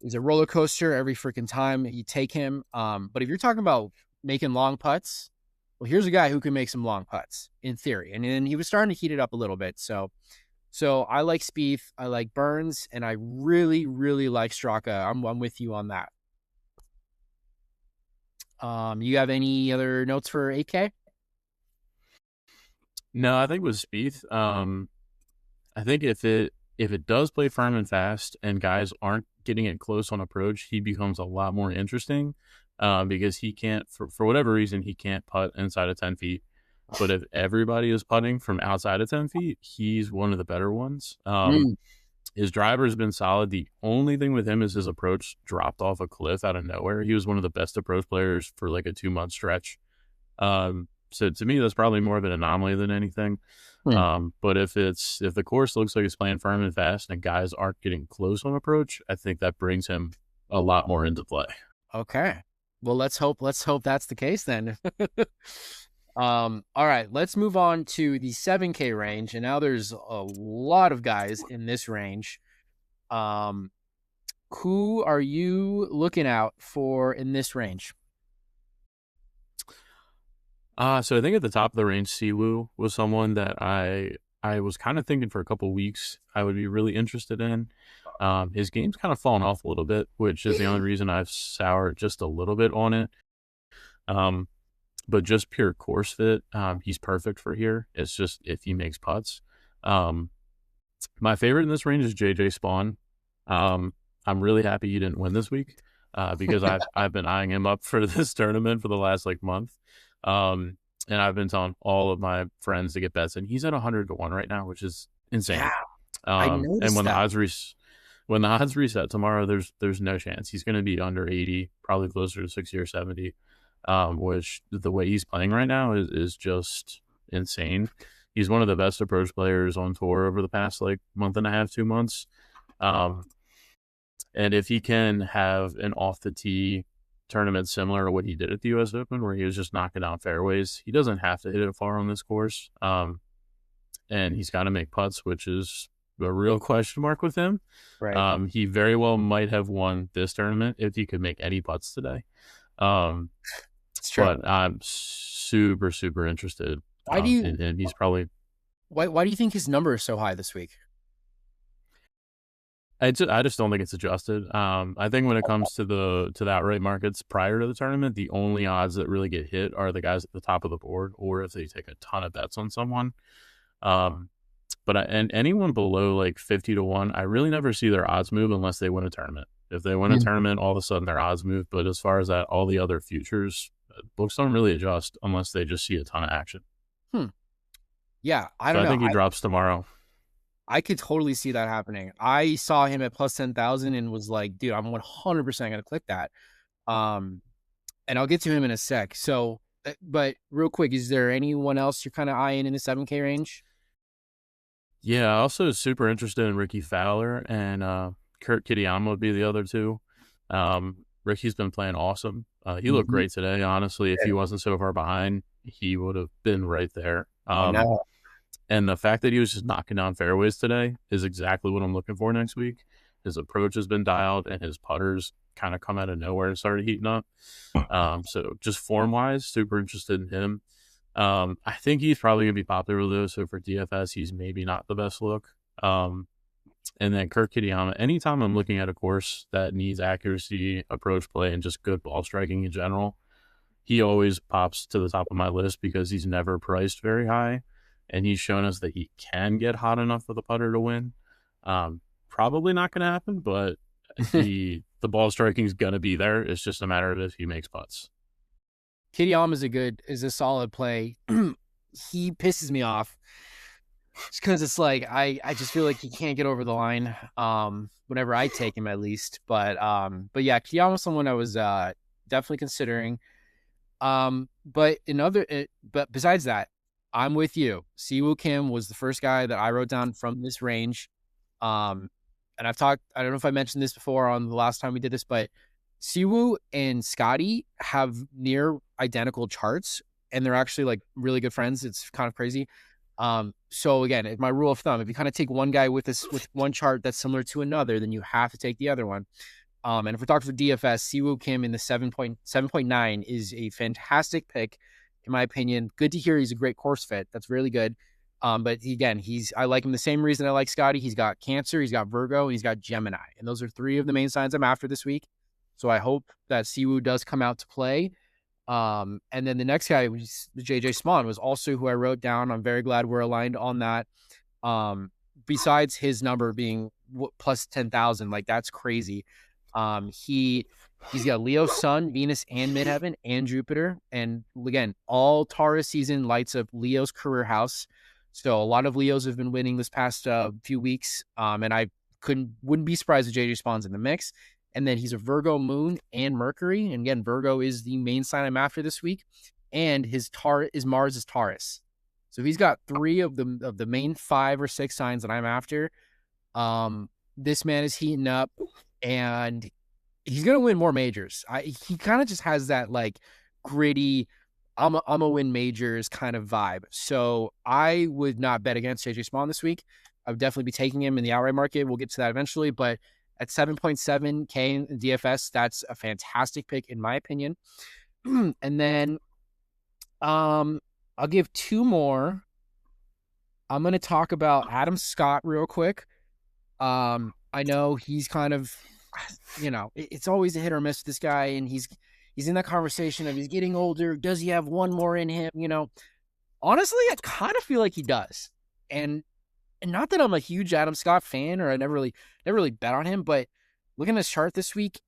is a roller coaster every freaking time you take him. But if you're talking about making long putts, well, here's a guy who can make some long putts in theory. And then he was starting to heat it up a little bit. So I like Spieth, I like Burns, and I really, really like Straka. I'm with you on that. You have any other notes for 8K? No, I think with Spieth, I think if it does play firm and fast and guys aren't getting it close on approach, he becomes a lot more interesting because he can't, for whatever reason, he can't putt inside of 10 feet. But if everybody is putting from outside of 10 feet, he's one of the better ones. His driver has been solid. The only thing with him is his approach dropped off a cliff out of nowhere. He was one of the best approach players for like a 2-month stretch. So to me, that's probably more of an anomaly than anything. But if the course looks like it's playing firm and fast and guys aren't getting close on approach, I think that brings him a lot more into play. Okay. Well, let's hope that's the case then. All right, let's move on to the 7K range. And now there's a lot of guys in this range. Who are you looking out for in this range? So I think at the top of the range, Siwoo was someone that I was kind of thinking for a couple of weeks I would be really interested in. His game's kind of fallen off a little bit, which is the only reason I've soured just a little bit on it. But just pure course fit, he's perfect for here. It's just if he makes putts. My favorite in this range is JJ Spawn. I'm really happy he didn't win this week because I've been eyeing him up for this tournament for the last month. And I've been telling all of my friends to get bets, and he's at 100-1 right now, which is insane. Yeah, and when the odds reset tomorrow, there's no chance he's going to be under 80, probably closer to 60 or 70. Which the way he's playing right now is just insane. He's one of the best approach players on tour over the past month and a half, 2 months. And if he can have an off the tee tournament similar to what he did at the US Open, where he was just knocking down fairways, he doesn't have to hit it far on this course. And he's got to make putts, which is a real question mark with him. Right. He very well might have won this tournament if he could make any putts today. It's true. But I'm super, super interested. Why do you? And he's probably. Why do you think his number is so high this week? I just don't think it's adjusted. I think when it comes to the outright markets prior to the tournament, the only odds that really get hit are the guys at the top of the board, or if they take a ton of bets on someone. And anyone below 50-1, I really never see their odds move unless they win a tournament. If they win a tournament, all of a sudden their odds move. But as far as that, all the other futures, books don't really adjust unless they just see a ton of action. Yeah, I don't know. I think he drops tomorrow. I could totally see that happening. I saw him at plus 10,000 and was like, dude, I'm 100% going to click that. And I'll get to him in a sec. So, but real quick, is there anyone else you're kind of eyeing in the 7K range? Yeah, also super interested in Ricky Fowler and Kurt Kitayama would be the other two. Ricky's been playing awesome. He looked great today, honestly. If he wasn't so far behind, he would have been right there. And the fact that he was just knocking down fairways today is exactly what I'm looking for next week. His approach has been dialed, and his putters kind of come out of nowhere and started heating up. So just form-wise, super interested in him. I think he's probably going to be popular, though, so for DFS, he's maybe not the best look. And then Kurt Kitayama, anytime I'm looking at a course that needs accuracy, approach play, and just good ball striking in general, he always pops to the top of my list because he's never priced very high. And he's shown us that he can get hot enough for the putter to win. Probably not going to happen, but the ball striking is going to be there. It's just a matter of if he makes putts. Kitayama is a solid play. He pisses me off just because it's I just feel like he can't get over the line. Whenever I take him, at least. But yeah, Kitayama's someone I was definitely considering. But but besides that, I'm with you. Siwoo Kim was the first guy that I wrote down from this range. And I don't know if I mentioned this before on the last time we did this, but Siwoo and Scotty have near identical charts, and they're actually like really good friends. It's kind of crazy. So again, my rule of thumb, if you kind of take one guy with one chart that's similar to another, then you have to take the other one. And if we're talking for DFS, Siwoo Kim in the 7.9 is a fantastic pick, in my opinion. Good to hear he's a great course fit. That's really good. But again, I like him the same reason I like Scotty. He's got Cancer, he's got Virgo, and he's got Gemini. And those are three of the main signs I'm after this week. So I hope that Siwoo does come out to play. And then the next guy, which is JJ Spawn, was also who I wrote down. I'm very glad we're aligned on that. Besides his number being plus 10,000, like that's crazy. He's got Leo, Sun, Venus, and Midheaven, and Jupiter. And again, all Taurus season lights up Leo's career house. So a lot of Leos have been winning this past few weeks. And I wouldn't be surprised if JJ Spawn's in the mix. And then he's a Virgo moon and Mercury. And again, Virgo is the main sign I'm after this week. And Mars is Taurus. So he's got three of the main 5 or 6 signs that I'm after. This man is heating up, and he's gonna win more majors. He kind of just has that like gritty, I'm a win majors kind of vibe. So I would not bet against JJ Spawn this week. I would definitely be taking him in the outright market. We'll get to that eventually, but at 7.7K in DFS, that's a fantastic pick in my opinion. And then I'll give 2 more. I'm going to talk about Adam Scott real quick. I know he's kind of, it's always a hit or miss with this guy, and he's in that conversation of he's getting older. Does he have one more in him? Honestly, I kind of feel like he does. And not that I'm a huge Adam Scott fan, or I never really bet on him, but looking at his chart this week,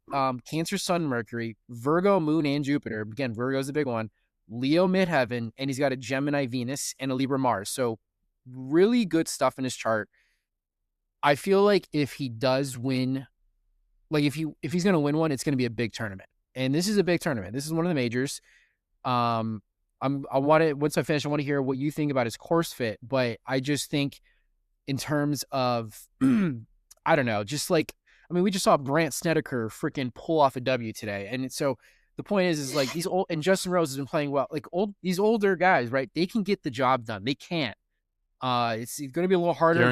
Cancer, Sun, Mercury, Virgo, Moon, and Jupiter. Again, Virgo's a big one. Leo, Midheaven, and he's got a Gemini, Venus, and a Libra, Mars. So really good stuff in his chart. I feel like if he does win, like if he's going to win one, it's going to be a big tournament. And this is a big tournament. This is one of the majors. Once I finish, I want to hear what you think about his course fit. But I just think in terms of, I don't know, we just saw Brant Snedeker freaking pull off a W today. And so the point is like these old, and Justin Rose has been playing well, like these older guys, right? They can get the job done. They can't. It's going to be a little harder.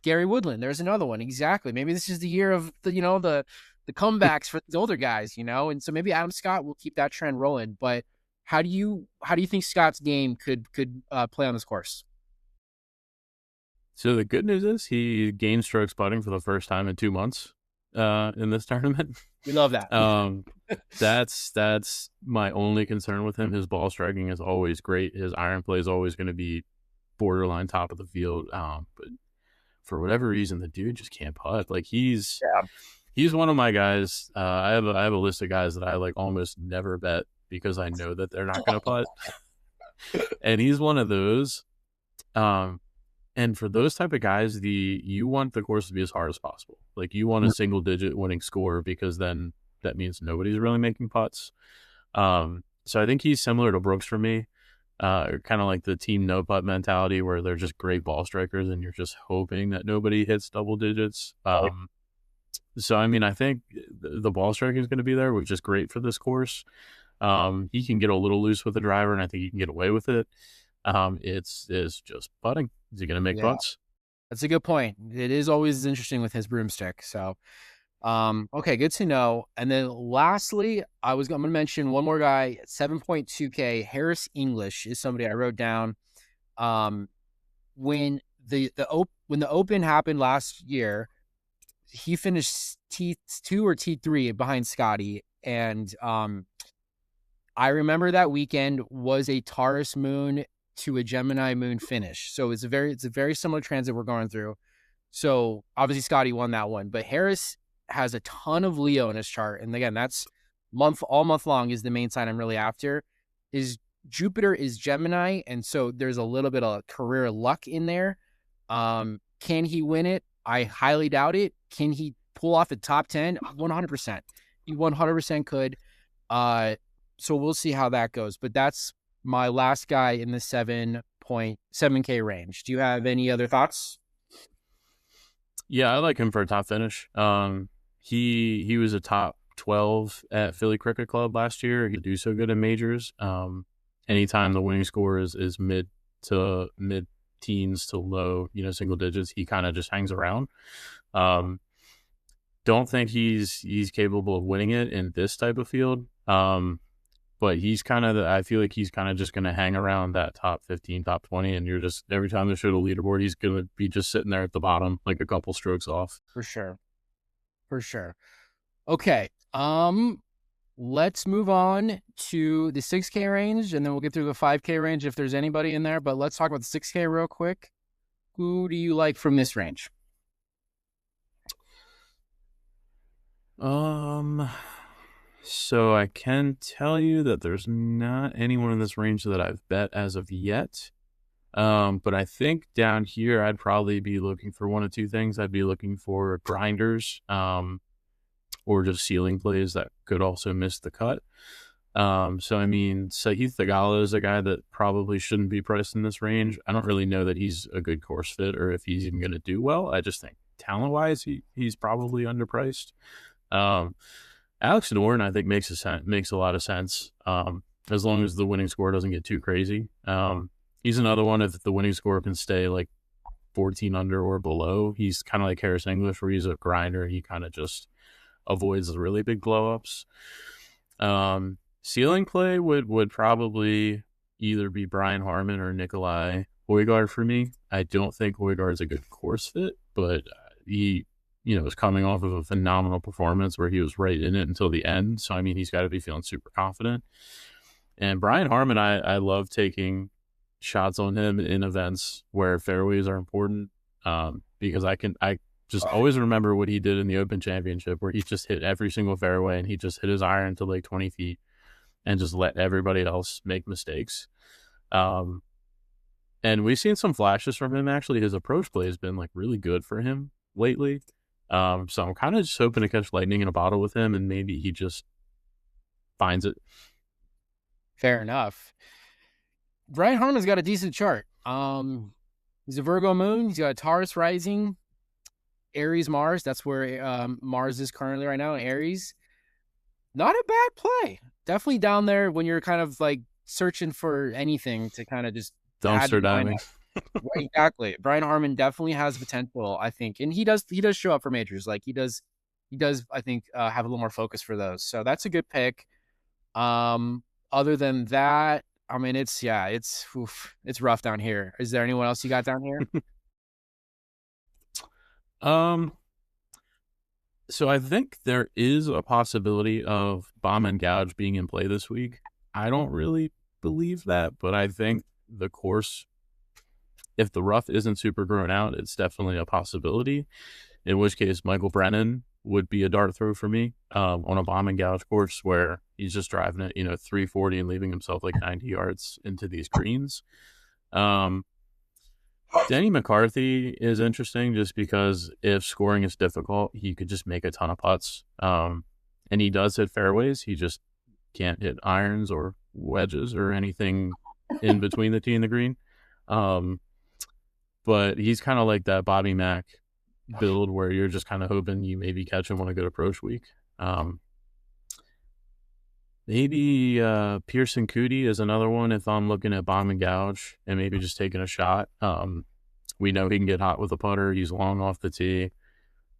Gary Woodland. There's another one. Exactly. Maybe this is the year of the comebacks for the older guys, and so maybe Adam Scott will keep that trend rolling. But how do you think Scott's game could play on this course? So the good news is he gained strokes putting for the first time in 2 months in this tournament. We love that. That's my only concern with him. His ball striking is always great. His iron play is always going to be borderline top of the field. But for whatever reason, the dude just can't putt. Like he's one of my guys. I have a list of guys that I like almost never bet because I know that they're not going to putt. And he's one of those. And for those type of guys, you want the course to be as hard as possible. Like you want a single digit winning score because then that means nobody's really making putts. So I think he's similar to Brooks for me. Kind of like the team no putt mentality where they're just great ball strikers and you're just hoping that nobody hits double digits. So, I think the ball striking is going to be there, which is great for this course. He can get a little loose with the driver, and I think he can get away with it. It's just putting. Is he going to make putts? That's a good point. It is always interesting with his broomstick. So, okay, good to know. And then lastly, I'm going to mention one more guy, 7.2K. Harris English is somebody I wrote down. When the Open happened last year, he finished T2 or T3 behind Scotty, and I remember that weekend was a Taurus moon to a Gemini moon finish. So it's a very similar transit we're going through. So obviously Scotty won that one, but Harris has a ton of Leo in his chart. And again, that's all month long is the main sign I'm really after. His Jupiter is Gemini. And so there's a little bit of career luck in there. Can he win it? I highly doubt it. Can he pull off a top 10? 100%. He 100% could. So we'll see how that goes. But that's my last guy in the 7.7K range. Do you have any other thoughts? Yeah, I like him for a top finish. He was a top 12 at Philly Cricket Club last year. He do so good in majors. Anytime the winning score is mid teens to low, single digits, he kind of just hangs around. Don't think he's capable of winning it in this type of field. But he's kind of, I feel like he's kind of just going to hang around that top 15, top 20. And you're just, every time they show the leaderboard, he's going to be just sitting there at the bottom, like a couple strokes off. For sure. For sure. Okay. Let's move on to the 6K range, and then we'll get through the 5K range if there's anybody in there. But let's talk about the 6K real quick. Who do you like from this range? So I can tell you that there's not anyone in this range that I've bet as of yet. But I think down here, I'd probably be looking for one of two things. I'd be looking for grinders, or just ceiling plays that could also miss the cut. So I mean, Sahith Theegala is a guy that probably shouldn't be priced in this range. I don't really know that he's a good course fit or if he's even going to do well. I just think talent-wise, he's probably underpriced. Alex Noren, I think, makes a lot of sense, as long as the winning score doesn't get too crazy. He's another one, if the winning score can stay like 14 under or below, he's kind of like Harris English, where he's a grinder. He kind of just avoids the really big blow-ups. Ceiling play would probably either be Brian Harman or Nikolai Højgaard for me. I don't think Højgaard's a good course fit, but he was coming off of a phenomenal performance where he was right in it until the end. So, I mean, he's got to be feeling super confident. And Brian Harman, I love taking shots on him in events where fairways are important, because I just always remember what he did in the Open Championship, where he just hit every single fairway and he just hit his iron to like 20 feet and just let everybody else make mistakes. And we've seen some flashes from him. Actually, his approach play has been like really good for him lately. So I'm kind of just hoping to catch lightning in a bottle with him, and maybe he just finds it. Fair enough. Brian Harman's got a decent chart. He's a Virgo moon. He's got a Taurus rising, Aries Mars. That's where Mars is currently right now in Aries. Not a bad play. Definitely down there when you're kind of like searching for anything to kind of just dumpster diving. Right, exactly. Brian Harman definitely has potential, I think, and he does show up for majors. Like he does, I think, have a little more focus for those. So that's a good pick. Other than that, I mean, it's rough down here. Is there anyone else you got down here? So I think there is a possibility of Bomb and Gouge being in play this week. I don't really believe that, but I think the course, if the rough isn't super grown out, it's definitely a possibility. In which case, Michael Brennan would be a dart throw for me, on a Bomb and Gouge course where he's just driving it, 340 and leaving himself like 90 yards into these greens. Denny McCarthy is interesting just because if scoring is difficult, he could just make a ton of putts. And he does hit fairways. He just can't hit irons or wedges or anything in between the tee and the green. But he's kind of like that Bobby Mack build where you're just kind of hoping you maybe catch him on a good approach week. Maybe Pearson Coody is another one if I'm looking at Bomb and Gouge and maybe just taking a shot. We know he can get hot with a putter. He's long off the tee.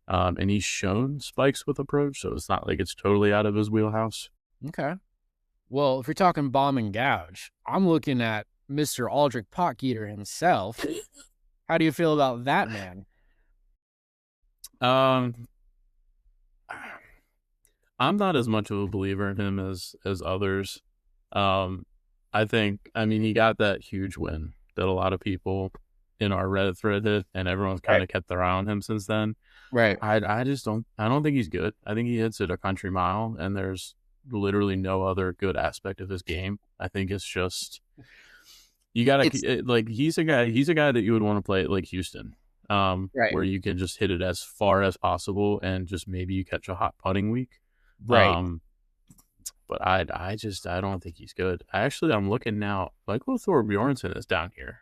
And he's shown spikes with approach, so it's not like it's totally out of his wheelhouse. Okay. Well, if you're talking Bomb and Gouge, I'm looking at Mr. Aldrich Potgieter himself. How do you feel about that man? I'm not as much of a believer in him as others. I mean, he got that huge win that a lot of people in our Reddit thread did, and everyone's kind of kept their eye on him since then. Right. I don't think he's good. I think he hits it a country mile, and there's literally no other good aspect of his game. I think it's just you gotta he's a guy that you would want to play at like Houston, right, where you can just hit it as far as possible, and just maybe you catch a hot putting week. Right. but I don't think he's good. I'm looking now. Michael Thorbjornsen is down here.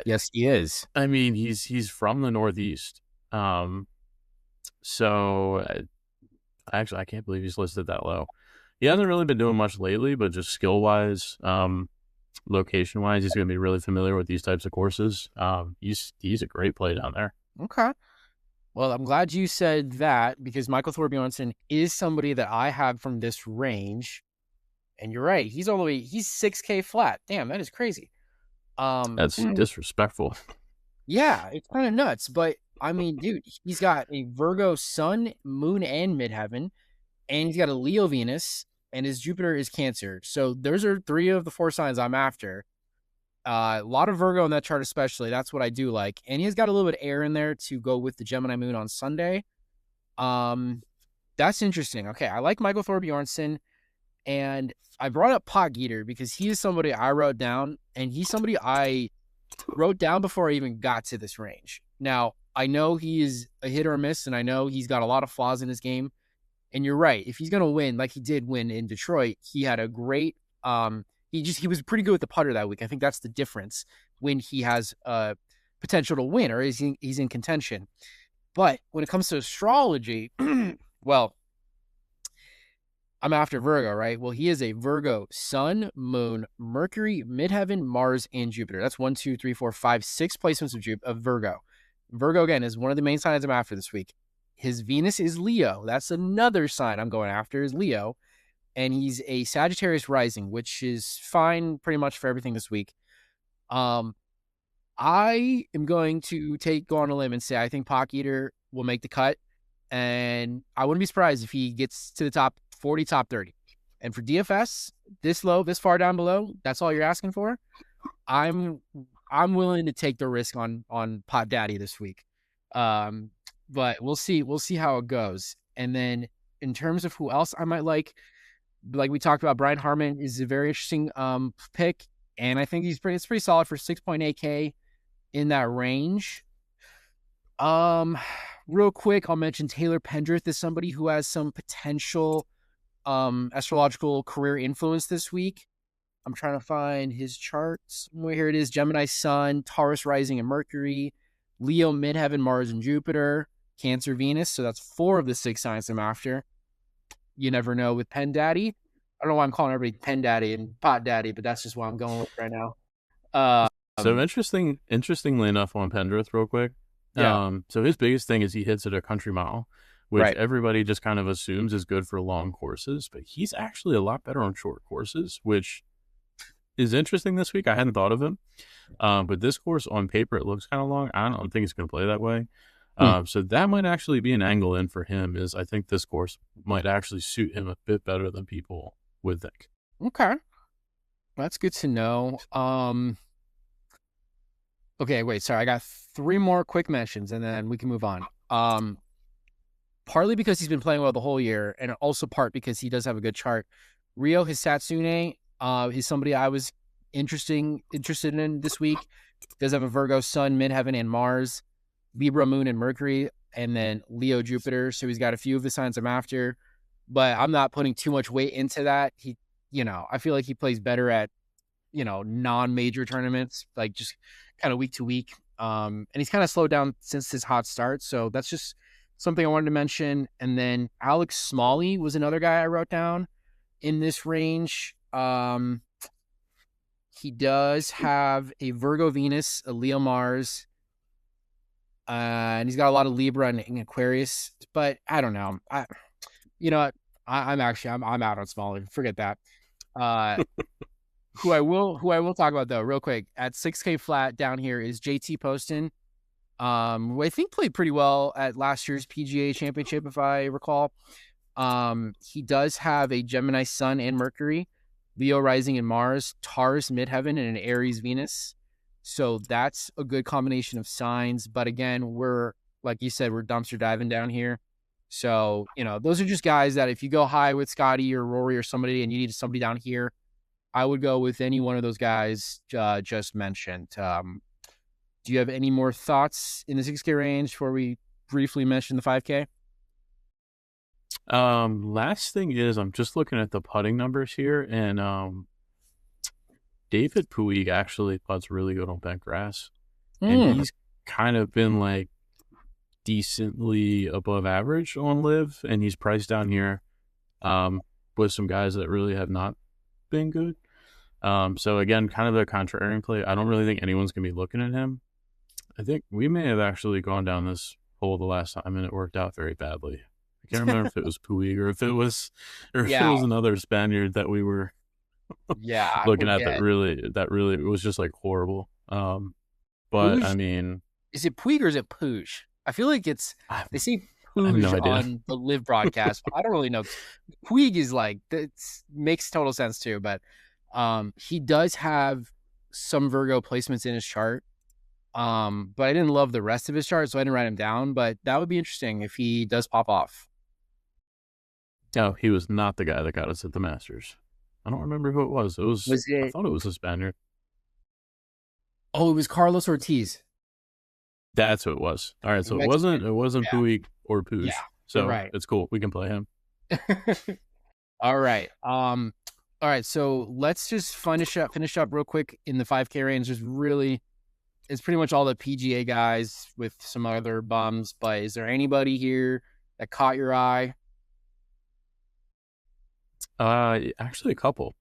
Yes, he is. I mean, he's from the Northeast. So I can't believe he's listed that low. He hasn't really been doing much lately, but just skill wise, location wise, he's going to be really familiar with these types of courses. He's a great play down there. Okay. Well, I'm glad you said that because Michael Thorbjornsen is somebody that I have from this range. And you're right. He's 6K flat. Damn, that is crazy. That's disrespectful. Yeah, it's kind of nuts. But I mean, dude, he's got a Virgo sun, moon, and midheaven, and he's got a Leo Venus, and his Jupiter is Cancer. So those are 3 of the 4 signs I'm after. A lot of Virgo in that chart, especially. That's what I do like. And he's got a little bit of air in there to go with the Gemini moon on Sunday. That's interesting. Okay, I like Michael Thorbjornsen. And I brought up Pot Geeter because he is somebody I wrote down, and he's somebody I wrote down before I even got to this range. Now, I know he is a hit or a miss, and I know he's got a lot of flaws in his game. And you're right. If he's going to win, like he did win in Detroit, he had a great he was pretty good with the putter that week. I think that's the difference when he has potential to win or he's in contention. But when it comes to astrology, well, I'm after Virgo, right? Well, he is a Virgo sun, moon, Mercury, midheaven, Mars, and Jupiter. That's 1, 2, 3, 4, 5, 6 placements of Virgo. Virgo, again, is one of the main signs I'm after this week. His Venus is Leo. That's another sign I'm going after is Leo. And he's a Sagittarius rising, which is fine pretty much for everything this week. I am going to go on a limb and say I think Pot Eater will make the cut. And I wouldn't be surprised if he gets to the top 40, top 30. And for DFS, this low, this far down below, that's all you're asking for. I'm willing to take the risk on Pot Daddy this week. But we'll see. We'll see how it goes. And then in terms of who else I might like we talked about, Brian Harman is a very interesting pick. And I think it's pretty solid for 6.8K in that range. Real quick, I'll mention Taylor Pendrith is somebody who has some potential astrological career influence this week. I'm trying to find his charts. Here it is. Gemini Sun, Taurus Rising and Mercury, Leo Midheaven, Mars and Jupiter, Cancer Venus. So that's 4 of the 6 signs I'm after. You never know with Pen Daddy. I don't know why I'm calling everybody Pen Daddy and Pot Daddy, but that's just what I'm going with right now. So interestingly enough on Pendrith real quick. Yeah. So his biggest thing is he hits at a country mile, which everybody just kind of assumes is good for long courses, but he's actually a lot better on short courses, which is interesting this week. I hadn't thought of him. But this course on paper, it looks kind of long. I don't think it's going to play that way. So that might actually be an angle in for him is I think this course might actually suit him a bit better than people would think. Okay. That's good to know. Okay, wait, sorry. I got 3 more quick mentions and then we can move on. Partly because he's been playing well the whole year and also part because he does have a good chart. Ryo Hisatsune is somebody I was interested in this week. Does have a Virgo Sun, Midheaven, and Mars, Libra Moon and Mercury, and then Leo Jupiter. So he's got a few of the signs I'm after, but I'm not putting too much weight into that. I feel like he plays better at, non-major tournaments, like just kind of week to week. And he's kind of slowed down since his hot start. So that's just something I wanted to mention. And then Alex Smalley was another guy I wrote down in this range. He does have a Virgo Venus, a Leo Mars, and he's got a lot of Libra and Aquarius, but I don't know. I'm out on Smalley. Forget that. Who I will talk about though, real quick, at 6K flat down here is JT Poston. Who I think played pretty well at last year's PGA Championship, if I recall. He does have a Gemini Sun and Mercury, Leo Rising and Mars, Taurus Midheaven, and an Aries Venus. So that's a good combination of signs. But again, like you said, we're dumpster diving down here. So, those are just guys that if you go high with Scotty or Rory or somebody and you need somebody down here, I would go with any one of those guys just mentioned. Do you have any more thoughts in the 6K range before we briefly mention the 5K? Last thing is, I'm just looking at the putting numbers here, and David Puig actually putts really good on bent grass, and he's kind of been like decently above average on live, and he's priced down here with some guys that really have not been good. So again, kind of a contrarian play. I don't really think anyone's gonna be looking at him. I think we may have actually gone down this hole the last time, and it worked out very badly. I can't remember if it was Puig or if it was Yeah, another Spaniard that we were yeah, I looking at forget. that really was just like horrible. But I Puig, mean, is it Puig or is it Pooge? I feel like they say I have no Pooge idea. on the live broadcast, but I don't really know. Puig is like, that makes total sense too, but he does have some Virgo placements in his chart. But I didn't love the rest of his chart, so I didn't write him down. But that would be interesting if he does pop off. No, he was not the guy that got us at the Masters. I don't remember who it was. Was I it? thought it was a Spaniard. Oh, it was Carlos Ortiz. That's who it was. All right, so it Mexican. wasn't Yeah, Puig or yeah, Puig. you're So right. it's cool. We can play him. All right. All right. So let's just finish up real quick in the 5K range. It's pretty much all the PGA guys with some other bums. But is there anybody here that caught your eye? Actually, a couple.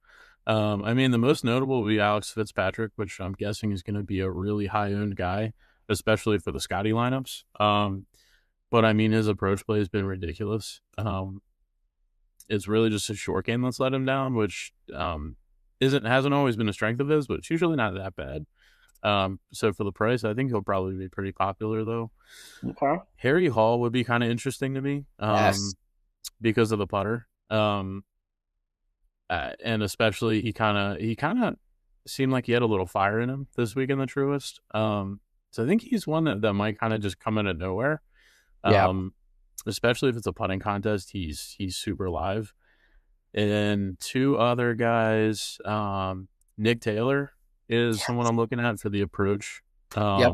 I mean, the most notable would be Alex Fitzpatrick, which I'm guessing is going to be a really high-owned guy, especially for the Scotty lineups. But I mean, his approach play has been ridiculous. It's really just his short game that's let him down, which hasn't always been a strength of his, but it's usually not that bad. So for the price, I think he'll probably be pretty popular though. Okay. Harry Hall would be kind of interesting to me, Yes. because of the putter. And especially he kind of seemed like he had a little fire in him this week in the Truist. So I think he's one that might kind of just come out of nowhere. Yeah. Especially if it's a putting contest, he's super live. And two other guys, Nick Taylor is someone I'm looking at for the approach. Yep.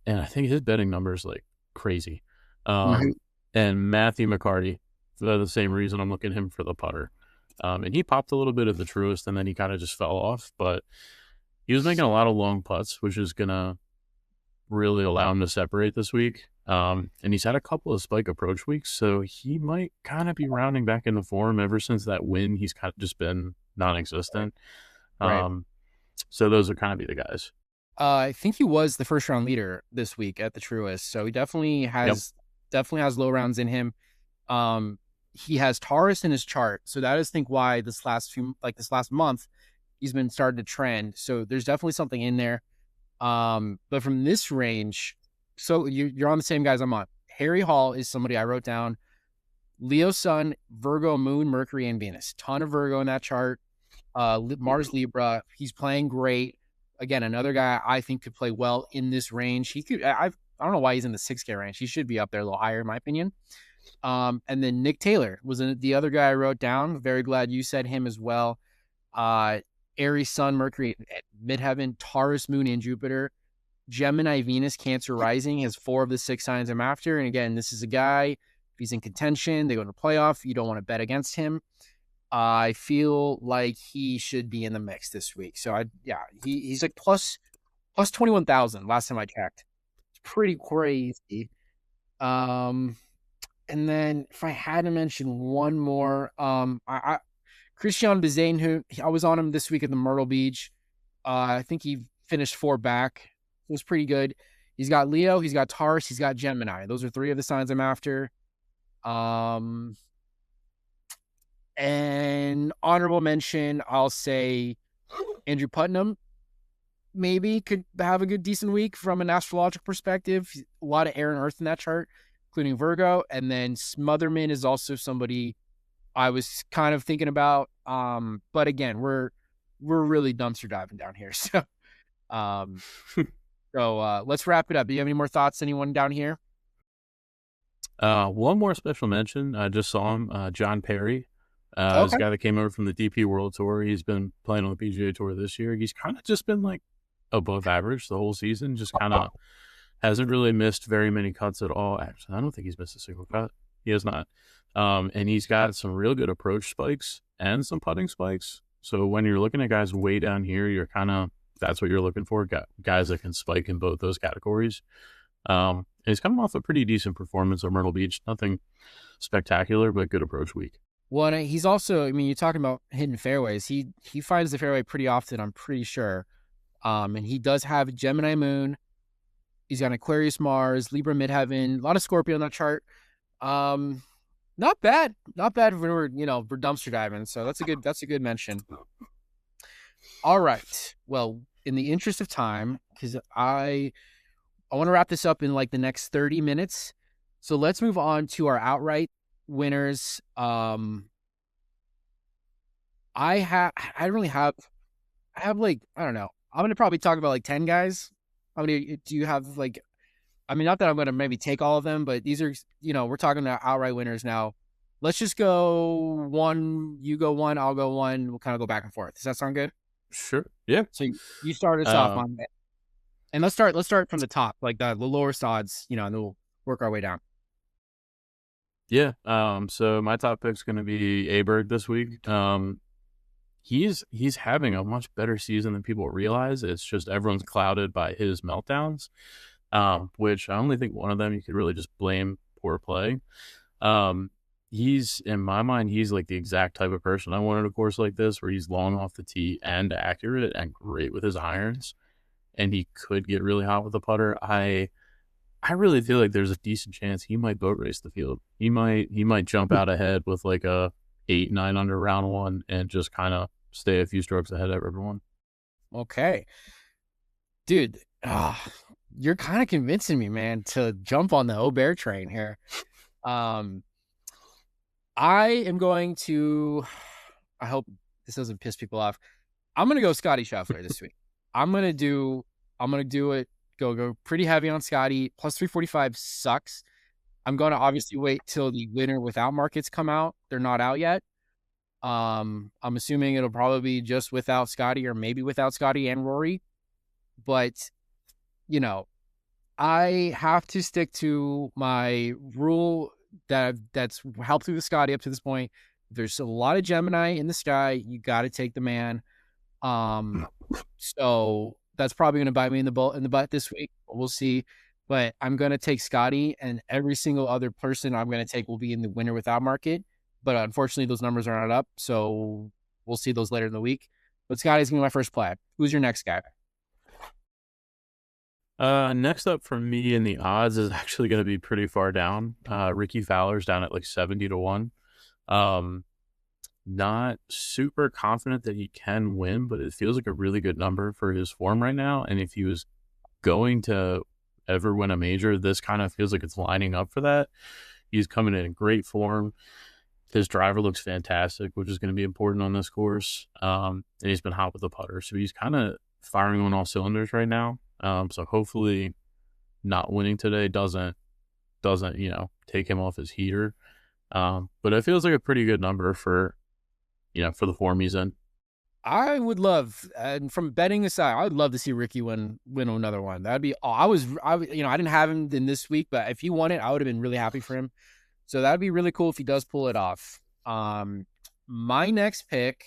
And I think his betting number is like crazy. Mhm. And Matthew McCarty, for the same reason I'm looking at him for the putter. And he popped a little bit at the Truist, and then he kind of just fell off. But he was making a lot of long putts, which is going to really allow him to separate this week. And he's had a couple of spike approach weeks, so he might kind of be rounding back into form. Ever since that win, he's kind of just been non-existent. Right. So those are kind of be the guys. I think he was the first round leader this week at the Truist, so he Yep. definitely has low rounds in him. He has Taurus in his chart, so that is think why this last month he's been starting to trend. So there's definitely something in there. But from this range, so you're on the same guys I'm on. Harry Hall is somebody I wrote down. Leo Sun, Virgo Moon, Mercury, and Venus. Ton of Virgo in that chart. Mars Libra. He's playing great. Again, another guy I think could play well in this range. He could. I don't know why he's in the 6K range. He should be up there a little higher, in my opinion. And then Nick Taylor was the other guy I wrote down. Very glad you said him as well. Aries, Sun, Mercury, Midheaven, Taurus, Moon, and Jupiter. Gemini, Venus, Cancer rising has 4 of the 6 signs I'm after. And again, this is a guy, if he's in contention, they go to the playoff, you don't want to bet against him. I feel like he should be in the mix this week. So he's like plus 21,000 last time I checked. It's pretty crazy. And then if I had to mention one more, Christian Bazane, who I was on him this week at the Myrtle Beach. I think he finished 4 back. It was pretty good. He's got Leo, he's got Taurus, he's got Gemini. Those are 3 of the signs I'm after. And honorable mention, I'll say Andrew Putnam maybe could have a good decent week from an astrological perspective. A lot of air and earth in that chart, including Virgo. And then Smotherman is also somebody I was kind of thinking about. But again, we're really dumpster diving down here. So let's wrap it up. Do you have any more thoughts? Anyone down here? One more special mention. I just saw him, John Perry. This Okay. guy that came over from the DP World Tour. He's been playing on the PGA Tour this year. He's kind of just been like above average the whole season. Just kind of hasn't really missed very many cuts at all. Actually, I don't think he's missed a single cut. He has not. And he's got some real good approach spikes and some putting spikes. So when you're looking at guys way down here, you're that's what you're looking for. Guys that can spike in both those categories. And he's coming off a pretty decent performance at Myrtle Beach. Nothing spectacular, but good approach week. Well, and he's also, I mean, you're talking about hitting fairways. He finds the fairway pretty often, I'm pretty sure. And he does have a Gemini moon. He's got an Aquarius Mars, Libra midheaven, a lot of Scorpio on that chart. Not bad when we're dumpster diving. So that's a good mention. All right. Well, in the interest of time, because I want to wrap this up in like the next 30 minutes. So let's move on to our outright winners. I have like, I don't know. I'm going to probably talk about like 10 guys. How many do you have? Like, I mean, not that I'm going to maybe take all of them, but these are, we're talking about outright winners now. Let's just go one, you go one, I'll go one. We'll kind of go back and forth. Does that sound good? Sure. Yeah. So you start us off on that. And let's start from the top, like the lowest odds, and then we'll work our way down. Yeah. So my top pick's going to be Aberg this week. He's having a much better season than people realize. It's just everyone's clouded by his meltdowns, which I only think one of them you could really just blame poor play. He's, in my mind, he's like the exact type of person I wanted a course like this, where he's long off the tee and accurate and great with his irons, and he could get really hot with the putter. I really feel like there's a decent chance he might boat race the field. He might jump out ahead with like a 8-9 under round one and just kind of stay a few strokes ahead of everyone. Okay, dude, you're kind of convincing me, man, to jump on the Aberg train here. I am going to, I hope this doesn't piss people off. I'm going to go Scotty Scheffler this week. I'm going to do it. Go pretty heavy on Scotty. Plus 345 sucks. I'm going to obviously wait till the winner without markets come out. They're not out yet. I'm assuming it'll probably be just without Scotty, or maybe without Scotty and Rory. But, I have to stick to my rule that's helped through the Scotty up to this point. There's a lot of Gemini in the sky. You got to take the man. So that's probably going to bite me in the butt this week. We'll see. But I'm going to take Scotty, and every single other person I'm going to take will be in the winner without market. But unfortunately, those numbers are not up. So we'll see those later in the week. But Scotty's going to be my first play. Who's your next guy? Next up for me in the odds is actually going to be pretty far down. Ricky Fowler's down at like 70-1. Not super confident that he can win, but it feels like a really good number for his form right now. And if he was going to ever win a major, this kind of feels like it's lining up for that. He's coming in great form. His driver looks fantastic, which is going to be important on this course. And he's been hot with the putter. So he's kind of firing on all cylinders right now. So hopefully not winning today doesn't, take him off his heater. But it feels like a pretty good number for the form he's in. I would love, and from betting aside, I would love to see Ricky win another one. That'd be, I didn't have him in this week, but if he won it, I would have been really happy for him. So that'd be really cool if he does pull it off. My next pick,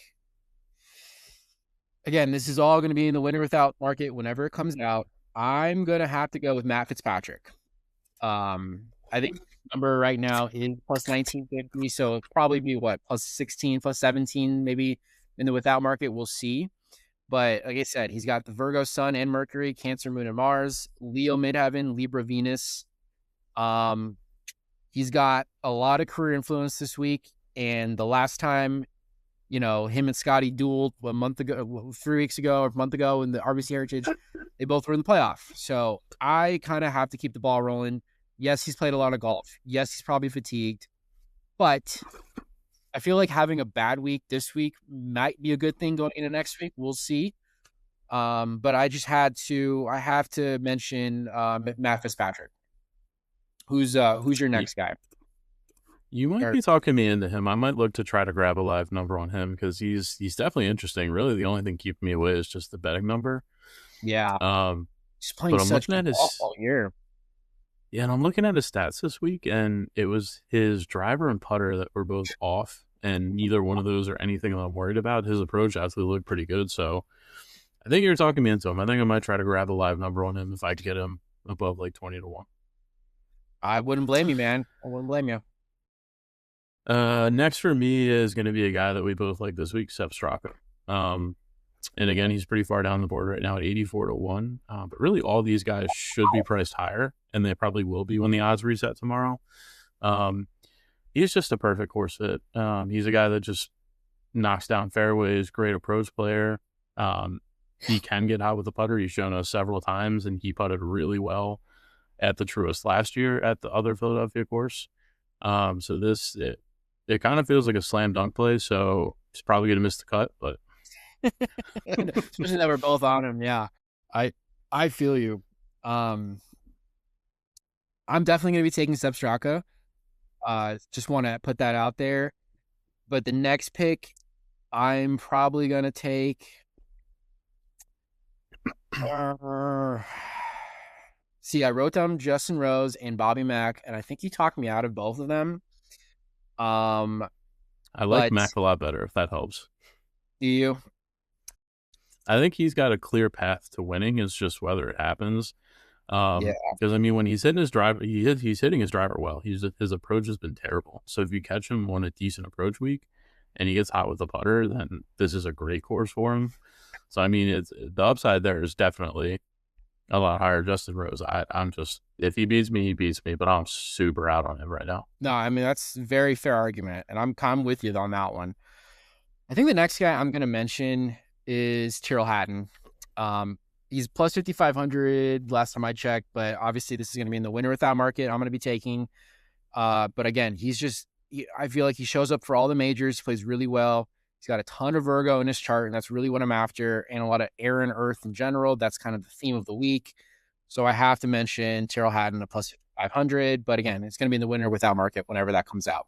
again, this is all going to be in the winner without market whenever it comes out. I'm going to have to go with Matt Fitzpatrick. I think the number right now is plus 1950, so it'll probably be plus 16, plus 17, maybe in the without market. We'll see. But like I said, he's got the Virgo Sun and Mercury, Cancer Moon and Mars, Leo Midheaven, Libra Venus. He's got a lot of career influence this week. And the last time, him and Scotty dueled 3 weeks ago or a month ago in the RBC Heritage, they both were in the playoff. So I kind of have to keep the ball rolling. Yes, he's played a lot of golf. Yes, he's probably fatigued. But I feel like having a bad week this week might be a good thing going into next week. We'll see. But I have to mention Matt Fitzpatrick. Who's your next guy? You might be talking me into him. I might look to try to grab a live number on him because he's definitely interesting. Really, the only thing keeping me away is just the betting number. Yeah. He's playing such golf all year. Yeah, and I'm looking at his stats this week, and it was his driver and putter that were both off, and neither one of those are anything that I'm worried about. His approach actually looked pretty good, so I think you're talking me into him. I think I might try to grab a live number on him if I could get him above like 20-1. I wouldn't blame you, man. I wouldn't blame you. Next for me is going to be a guy that we both like this week, Sepp Straka. And again, he's pretty far down the board right now at 84-1. But really, all these guys should be priced higher, and they probably will be when the odds reset tomorrow. He's just a perfect course fit. He's a guy that just knocks down fairways, great approach player. He can get hot with the putter. He's shown us several times, and he putted really well at the Truist last year at the other Philadelphia course. So it kind of feels like a slam dunk play, so he's probably going to miss the cut, but especially that we're both on him. Yeah, I feel you. I'm definitely going to be taking Sepp Straka. Just want to put that out there. But the next pick, I'm probably going to take. See, I wrote down Justin Rose and Bobby Mack, and I think you talked me out of both of them. I like Mack a lot better, if that helps. Do you? I think he's got a clear path to winning. It's just whether it happens. Yeah. Because I mean, when he's hitting his driver, he's hitting his driver well. His approach has been terrible. So if you catch him on a decent approach week, and he gets hot with the putter, then this is a great course for him. So I mean, the upside there is definitely a lot higher. Justin Rose, I'm just, if he beats me, he beats me, but I'm super out on him right now. No, I mean, that's a very fair argument, and I'm with you on that one. I think the next guy I'm going to mention is Tyrrell Hatton. He's plus 5,500 last time I checked, but obviously this is going to be in the winner without market. I'm going to be taking. But again, I feel like he shows up for all the majors, plays really well. He's got a ton of Virgo in his chart, and that's really what I'm after, and a lot of air and earth in general. That's kind of the theme of the week. So I have to mention Tyrrell Hatton at plus 500. But again, it's going to be in the winner without market whenever that comes out.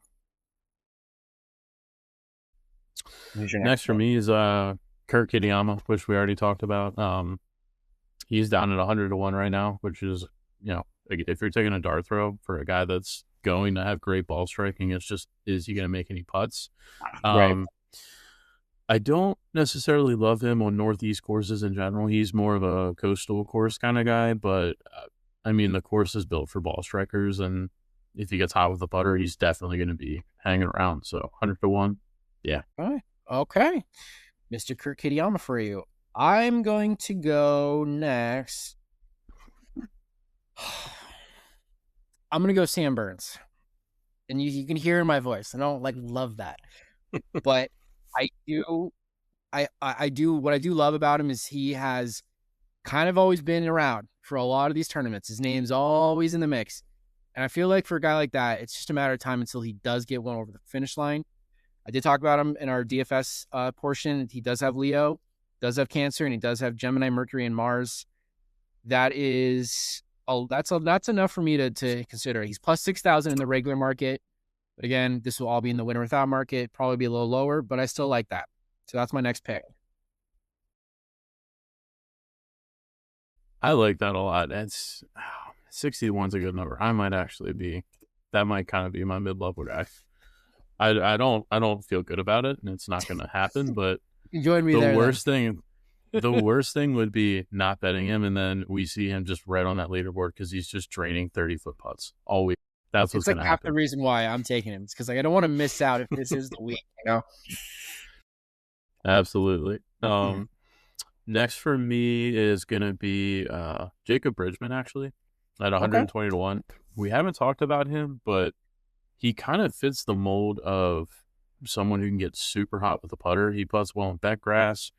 Next for me is Kurt Kitayama, which we already talked about. He's down at 100-1 right now, which is, if you're taking a dart throw for a guy that's going to have great ball striking, it's just, is he going to make any putts? Right. I don't necessarily love him on Northeast courses in general. He's more of a coastal course kind of guy, but I mean, the course is built for ball strikers, and if he gets hot with the putter, he's definitely going to be hanging around. So 100-1, yeah. Okay. Mr. Kurt Kitayama for you. I'm going to go next. I'm going to go Sam Burns. And you can hear in my voice. I don't love that. But I do what I do love about him is he has kind of always been around for a lot of these tournaments. His name's always in the mix. And I feel like for a guy like that, it's just a matter of time until he does get one over the finish line. I did talk about him in our DFS portion. He does have Leo, does have Cancer, and he does have Gemini, Mercury, and Mars. That's enough for me to consider. He's plus 6,000 in the regular market. But again, this will all be in the winner without market, probably be a little lower, but I still like that. So that's my next pick. I like that a lot. That's 61's a good number. That might kind of be my mid-level guy. I don't feel good about it, and it's not going to happen. But join me there. The worst thing would be not betting him, and then we see him just right on that leaderboard because he's just draining 30-foot putts all week. That's what's going to happen. Half the reason why I'm taking him. It's because I don't want to miss out if this is the week. Absolutely. Next for me is going to be Jacob Bridgman, actually, at 120-1. We haven't talked about him, but he kind of fits the mold of someone who can get super hot with a putter. He putts well in bet grass.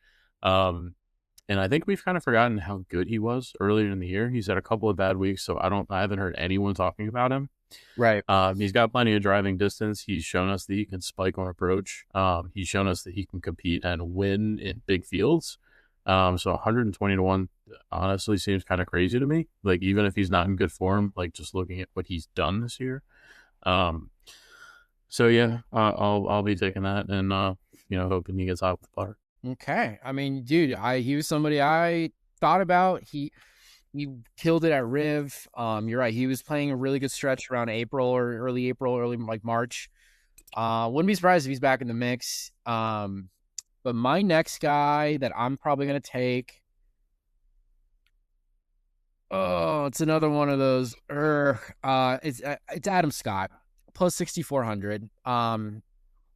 And I think we've kind of forgotten how good he was earlier in the year. He's had a couple of bad weeks, so I haven't heard anyone talking about him. Right. He's got plenty of driving distance. He's shown us that he can spike on approach. He's shown us that he can compete and win in big fields. So 120-1 honestly seems kind of crazy to me. Like, even if he's not in good form, like just looking at what he's done this year. So yeah, I'll be taking that and hoping he gets hot with the putter. Okay. I mean, dude, he was somebody I thought about. he killed it at Riv. You're right. He was playing a really good stretch around early like March. Wouldn't be surprised if he's back in the mix. But my next guy that I'm probably gonna take, it's another one of those. It's Adam Scott plus 6,400.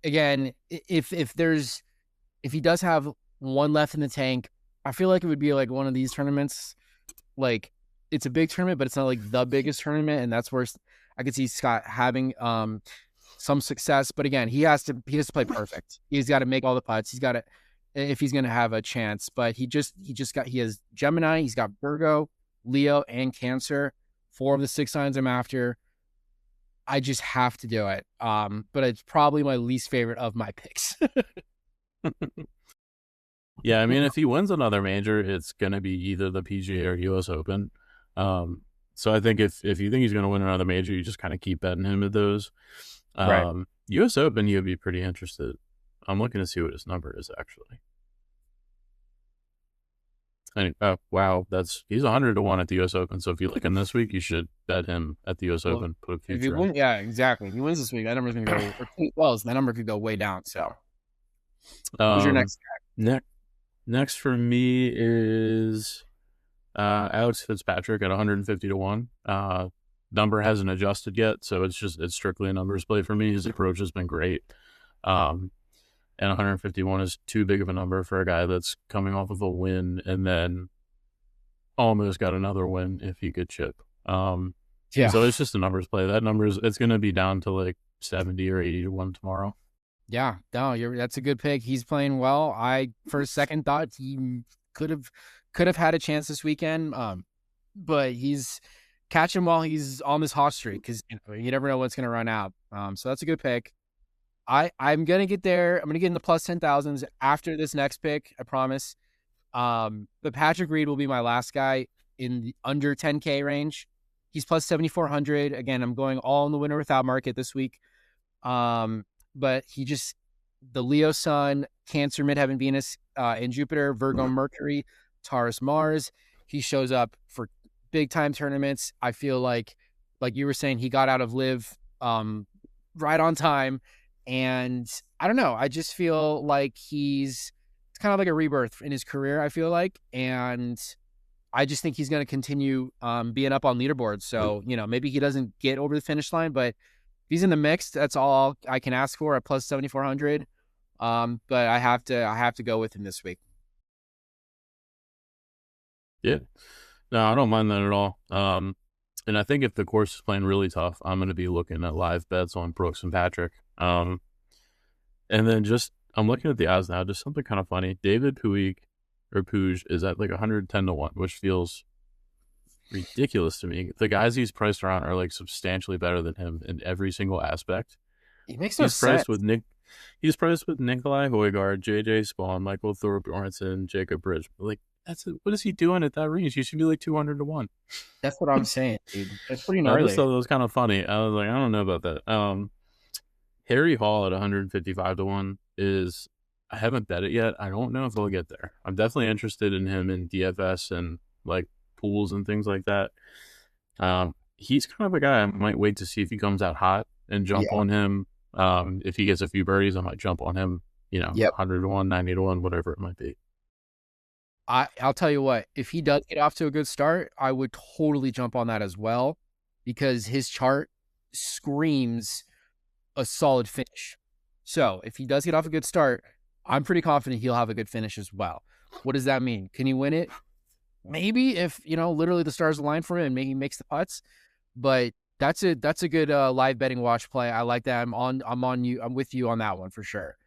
Again, if he does have one left in the tank, I feel like it would be like one of these tournaments. Like it's a big tournament, but it's not like the biggest tournament, and that's where I could see Scott having some success. But again, he has to play perfect. He's got to make all the putts. He's got to, if he's going to have a chance. But he has Gemini. He's got Virgo, Leo, and Cancer. 4 of the 6 signs I'm after. I just have to do it. But it's probably my least favorite of my picks. Yeah, I mean, if he wins another major, it's going to be either the PGA or US Open. So I think if you think he's going to win another major, you just kind of keep betting him at those. Right. US Open, you'd be pretty interested. I'm looking to see what his number is, actually. Wow, he's 100 to 1 at the US Open. So if you look in this week, you should bet him at the US Open. Put a future in. Yeah, exactly. If he wins this week, that number's gonna go that number could go way down. So who's your next guy? Next for me is Alex Fitzpatrick at 150 to 1. Number hasn't adjusted yet, so it's strictly a numbers play for me. His approach has been great. And 151 is too big of a number for a guy that's coming off of a win and then almost got another win if he could chip. Yeah. So it's just a numbers play. That it's going to be down to like 70 or 80 to 1 tomorrow. Yeah, no, that's a good pick. He's playing well. I, for a second, thought he could have had a chance this weekend, but he's catching while he's on this hot streak because you never know what's going to run out. So that's a good pick. I'm going to get there. I'm going to get in the plus 10,000s after this next pick, I promise. But Patrick Reed will be my last guy in the under 10K range. He's plus 7,400. Again, I'm going all in the winner without market this week. But the Leo Sun, Cancer, Midheaven Venus, and Jupiter, Virgo Mercury, Taurus Mars. He shows up for big time tournaments. I feel like you were saying, he got out of Live right on time. And I don't know. I just feel like it's kind of like a rebirth in his career, I feel like. And I just think he's going to continue being up on leaderboards. So, maybe he doesn't get over the finish line, but if he's in the mix, that's all I can ask for at plus 7,400. But I have to go with him this week. Yeah. No, I don't mind that at all. And I think if the course is playing really tough, I'm going to be looking at live bets on Brooks and Patrick. And then I'm looking at the odds now, just something kind of funny. David Puig is at like 110 to 1, which feels ridiculous to me. The guys he's priced around are like substantially better than him in every single aspect. He makes no sense. He's priced with Nikolai Højgaard, JJ Spawn, Michael Thorbjornsen, Jacob Bridge. Like, what is he doing at that range? He should be like 200 to 1. That's what I'm saying, dude. That's pretty gnarly. I just thought it was kind of funny. I was like, I don't know about that. Harry Hall at 155 to 1 I haven't bet it yet. I don't know if he'll get there. I'm definitely interested in him in DFS and like pools and things like that. He's kind of a guy I might wait to see if he comes out hot and jump on him. If he gets a few birdies, I might jump on him, 100 to 1, 90 to 1, whatever it might be. I'll tell you what, if he does get off to a good start, I would totally jump on that as well, because his chart screams a solid finish. So if he does get off a good start, I'm pretty confident he'll have a good finish as well. What does that mean? Can he win it? Maybe, if, literally the stars align for him and maybe he makes the putts. But that's a good live betting watch play. I like that. I'm with you on that one for sure.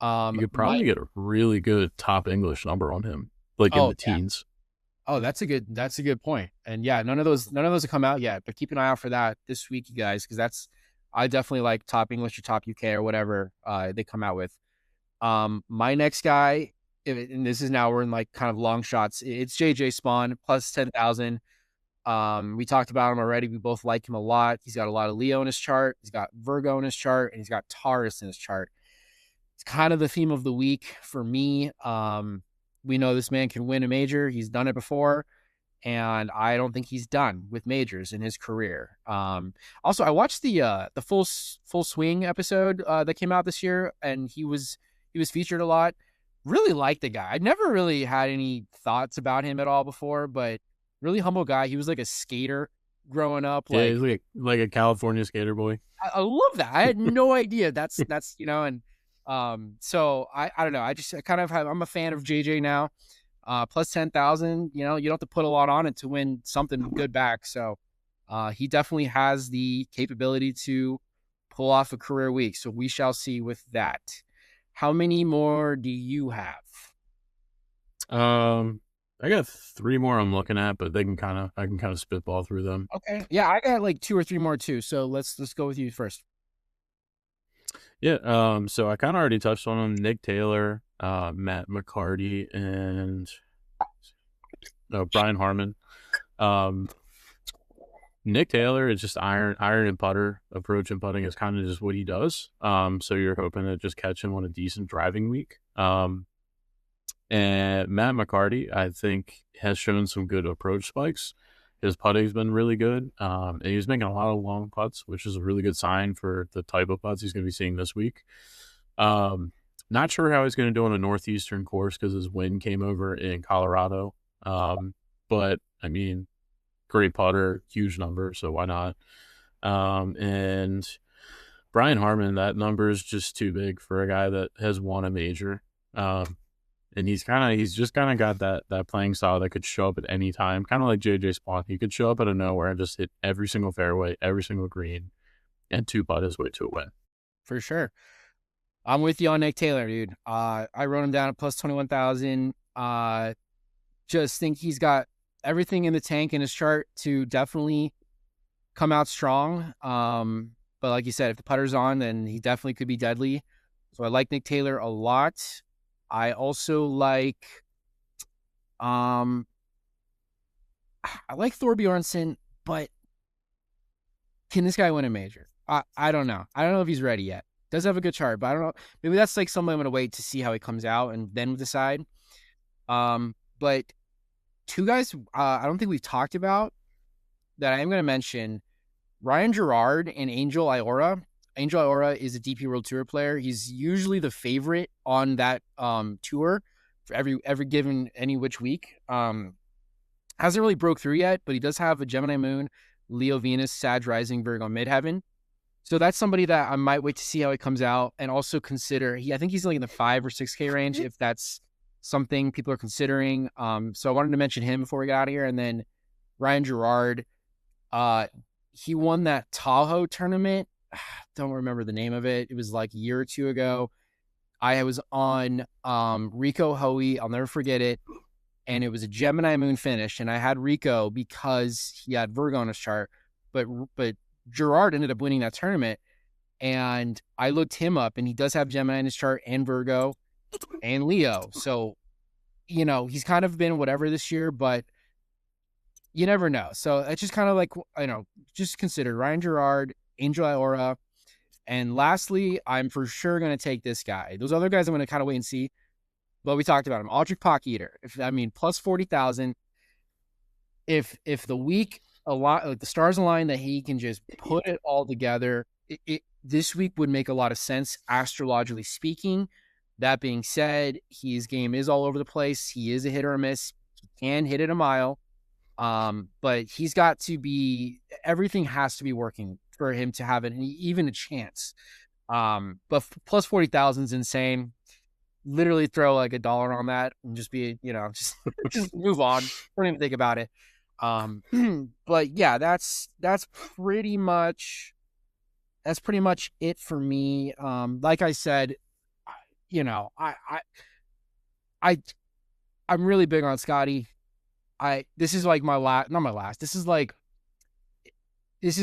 You could probably get a really good top English number on him, like in the teens. Oh, that's a good point. And yeah, none of those have come out yet, but keep an eye out for that this week, you guys, because I definitely like top English or top UK or whatever they come out with. My next guy, and this is now we're in like kind of long shots. It's JJ Spawn plus 10,000. We talked about him already. We both like him a lot. He's got a lot of Leo in his chart. He's got Virgo in his chart, and he's got Taurus in his chart. It's kind of the theme of the week for me. We know this man can win a major. He's done it before. and I don't think he's done with majors in his career. Also, I watched the full swing episode that came out this year, and he was featured a lot. Really liked the guy. I never really had any thoughts about him at all before, but really humble guy. He was like a skater growing up. Yeah, Like, he's like a California skater boy. I love that. I had no idea. That's and so I don't know. I kind of I'm a fan of JJ now. Plus 10,000. You don't have to put a lot on it to win something good back. So he definitely has the capability to pull off a career week. So we shall see with that. How many more do you have? I got 3 more I'm looking at, but I can kind of spitball through them. Okay. Yeah, I got like 2 or 3 more too. So let's go with you first. Yeah. So I kind of already touched on them. Nick Taylor, Matt McCarty, and Brian Harmon. Nick Taylor is just iron and putter. Approach and putting is kind of just what he does. So you're hoping to just catch him on a decent driving week. And Matt McCarty, I think, has shown some good approach spikes. His putting's been really good. And he's making a lot of long putts, which is a really good sign for the type of putts he's going to be seeing this week. Not sure how he's going to do on a northeastern course because his win came over in Colorado. But, I mean, great putter, huge number, so why not? And Brian Harmon, that number is just too big for a guy that has won a major. And he's just kind of got that playing style that could show up at any time, kind of like JJ Spawn. He could show up out of nowhere and just hit every single fairway, every single green, and 2-putt his way to a win. For sure. I'm with you on Nick Taylor, dude. I wrote him down at plus 21,000. Just think he's got everything in the tank in his chart to definitely come out strong. But like you said, if the putter's on, then he definitely could be deadly. So I like Nick Taylor a lot. I also like I like Thorbjornsen, but can this guy win a major? I don't know. I don't know if he's ready yet. Does have a good chart, but I don't know. Maybe that's like something I'm going to wait to see how he comes out and then decide. But 2 guys I don't think we've talked about that I am going to mention, Ryan Gerard and Angel Iora. Angel Iora is a DP World Tour player. He's usually the favorite on that tour for every given any which week. Hasn't really broke through yet, but he does have a Gemini Moon, Leo Venus, Sag Rising, Virgo Midheaven. So that's somebody that I might wait to see how he comes out and also consider. I think he's like in the 5 or 6K range if that's something people are considering. So I wanted to mention him before we got out of here. And then Ryan Gerard, he won that Tahoe tournament. Don't remember the name of it. It was like a year or 2 ago. I was on Rico Hoey. I'll never forget it. And it was a Gemini Moon finish. And I had Rico because he had Virgo on his chart. But Gerard ended up winning that tournament. And I looked him up, and he does have Gemini in his chart and Virgo and Leo. So, he's kind of been whatever this year, but you never know. So it's just kind of like, just consider Ryan Gerard, Angel Iora. And lastly, I'm for sure going to take this guy. Those other guys I'm going to kind of wait and see. But we talked about him. Aldrich Pocketer. Plus 40,000. If the week, like the stars align that he can just put it all together, this week would make a lot of sense, astrologically speaking. That being said, his game is all over the place. He is a hit or a miss. He can hit it a mile. But he's got to be, everything has to be working for him to have even a chance. But plus 40,000 is insane. Literally throw like $1 on that and just be, just move on. Don't even think about it. But yeah, that's pretty much it for me. Like I said, I'm really big on Scotty. This is like not my last. This is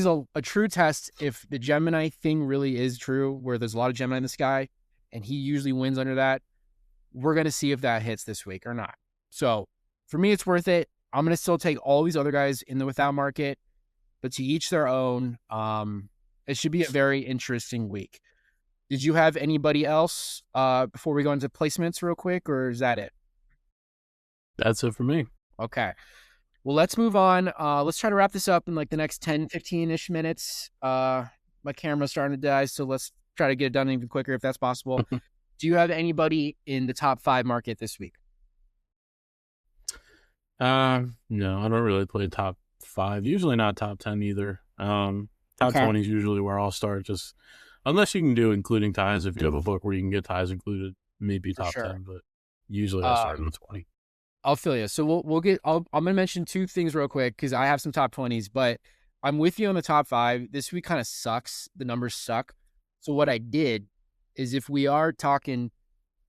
a true test if the Gemini thing really is true, where there's a lot of Gemini in the sky, and he usually wins under that. We're going to see if that hits this week or not. So for me, it's worth it. I'm going to still take all these other guys in the without market, but to each their own. It should be a very interesting week. Did you have anybody else before we go into placements real quick, or is that it? That's it for me. Okay. Well, let's move on. Let's try to wrap this up in like the next 10, 15-ish minutes. My camera's starting to die, so let's try to get it done even quicker if that's possible. Do you have anybody in the top 5 market this week? No, I don't really play top 5. Usually not top 10 either. Top 20 is usually where I'll start, just unless you can do including ties. If you have a book where you can get ties included, maybe For top sure. 10, but usually I'll start in the 20. I'll fill you. So we'll get. I'm gonna mention 2 things real quick because I have some top 20s, but I'm with you on the top 5. This week kind of sucks. The numbers suck. So what I did is, if we are talking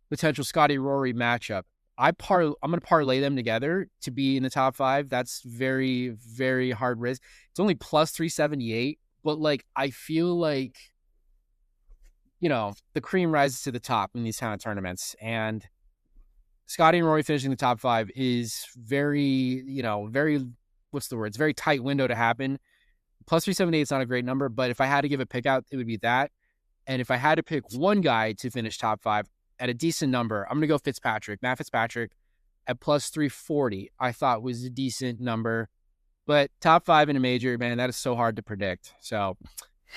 potential Scotty Rory matchup, I'm gonna parlay them together to be in the top 5. That's very, very hard risk. It's only plus 378, but like I feel like, the cream rises to the top in these kind of tournaments, and Scotty and Rory finishing the top 5 is very, very, what's the word? It's a very tight window to happen. Plus 378 is not a great number, but if I had to give a pick out, it would be that. And if I had to pick one guy to finish top 5 at a decent number, I'm going to go Matt Fitzpatrick at plus 340, I thought was a decent number. But top 5 in a major, man, that is so hard to predict. So,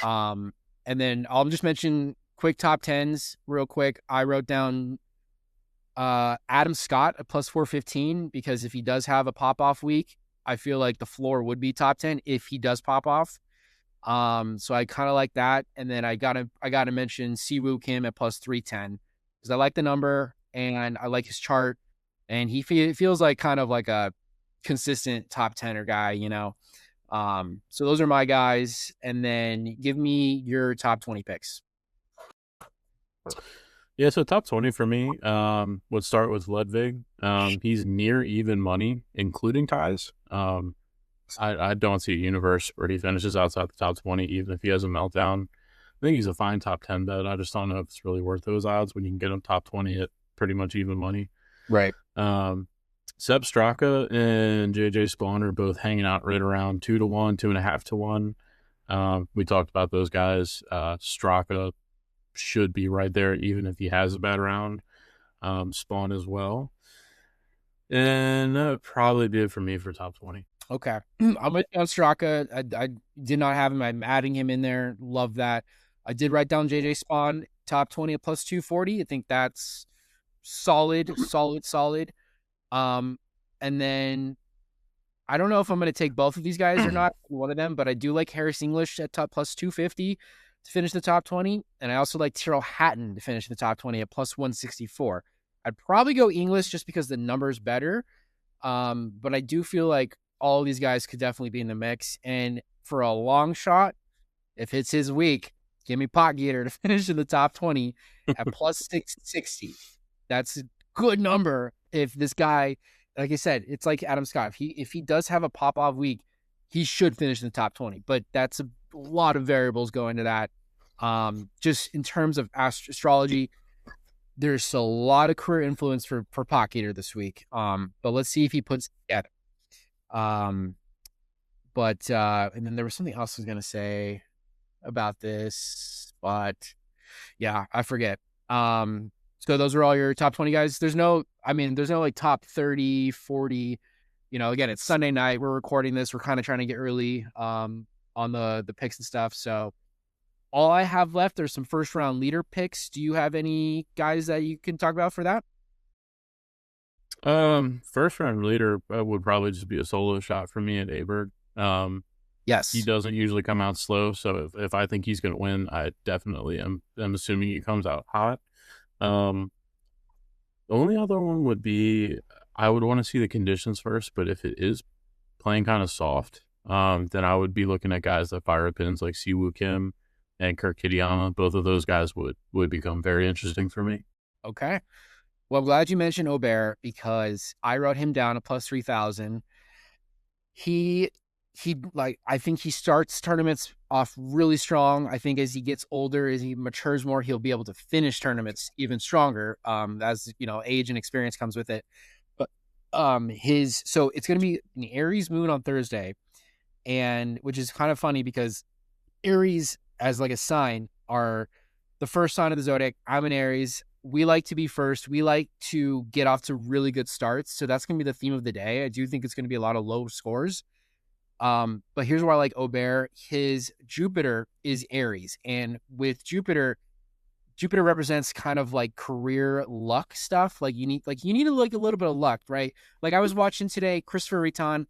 and then I'll just mention quick top 10s real quick. I wrote down Adam Scott at plus 415 because if he does have a pop-off week, I feel like the floor would be top 10 if he does pop off. So I kind of like that. And then I gotta mention Siwoo Kim at plus 310 because I like the number and I like his chart, and he feels like kind of like a consistent top 10er guy, So those are my guys. And then give me your top 20 picks. Yeah, so top 20 for me would start with Ludwig. He's near even money, including ties. I don't see a universe where he finishes outside the top 20, even if he has a meltdown. I think he's a fine top 10 bet. I just don't know if it's really worth those odds when you can get him top 20 at pretty much even money. Right. Seb Straka and JJ Spawn are both hanging out right around 2-1, 2.5-1. We talked about those guys. Straka should be right there, even if he has a bad round. Spawn as well. And that would probably be it for me for top 20. Okay. I'm with Straka. I did not have him. I'm adding him in there. Love that. I did write down JJ Spawn, top 20 at plus 240. I think that's solid. And then I don't know if I'm going to take both of these guys or not, one of them, but I do like Harris English at top plus 250 to finish the top 20. And I also like Tyrrell Hatton to finish the top 20 at plus 164. I'd probably go English just because the number's better. But I do feel like all of these guys could definitely be in the mix. And for a long shot, if it's his week, give me Potgieter to finish in the top 20 at plus 660. That's a good number. If this guy, like I said, it's like Adam Scott. If he does have a pop-off week, he should finish in the top 20. But that's a lot of variables going to that. Just in terms of astrology, there's a lot of career influence for Potgieter this week. But let's see if he puts it together. And then there was something else I was gonna say about this, but yeah, I forget. So those are all your top 20 guys. There's no like top 30, 40. Again, it's Sunday night. We're recording this. We're kind of trying to get early on the picks and stuff. So all I have left are some first round leader picks. Do you have any guys that you can talk about for that? First round leader would probably just be a solo shot for me at Aberg. Yes. He doesn't usually come out slow, so if I think he's going to win, I definitely am assuming he comes out hot. The only other one would be I would want to see the conditions first, but if it is playing kind of soft, then I would be looking at guys that fire pins like Siwoo Kim and Kirk Kitayama. Both of those guys would become very interesting for me. Okay. Well, I'm glad you mentioned Aubert because I wrote him down at plus 3,000. I think he starts tournaments off really strong. I think as he gets older, as he matures more, he'll be able to finish tournaments even stronger. As age and experience comes with it. But so it's going to be an Aries moon on Thursday, and which is kind of funny because Aries as like a sign are the first sign of the zodiac. I'm an Aries. we like to be first. We like to get off to really good starts. So that's going to be the theme of the day. I do think it's going to be a lot of low scores. But here's why I like Aubert. His Jupiter is Aries. And with Jupiter represents kind of like career luck stuff. Like you need like a little bit of luck, right? Like I was watching today, Christopher Riton,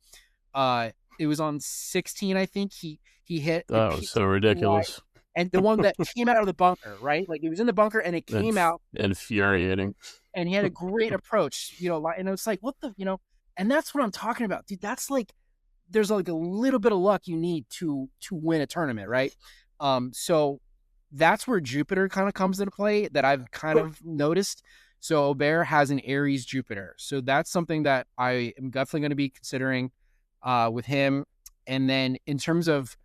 it was on 16, I think. He hit the That was so ridiculous. and the one that came out of the bunker, right? Like it was in the bunker and it came out infuriating. and he had a great approach, and it's like, what the, and that's what I'm talking about, dude. That's like, there's like a little bit of luck you need to win a tournament, right? So that's where Jupiter kind of comes into play that I've kind of noticed. So Aubert has an Aries Jupiter. So that's something that I am definitely going to be considering with him. And then in terms of,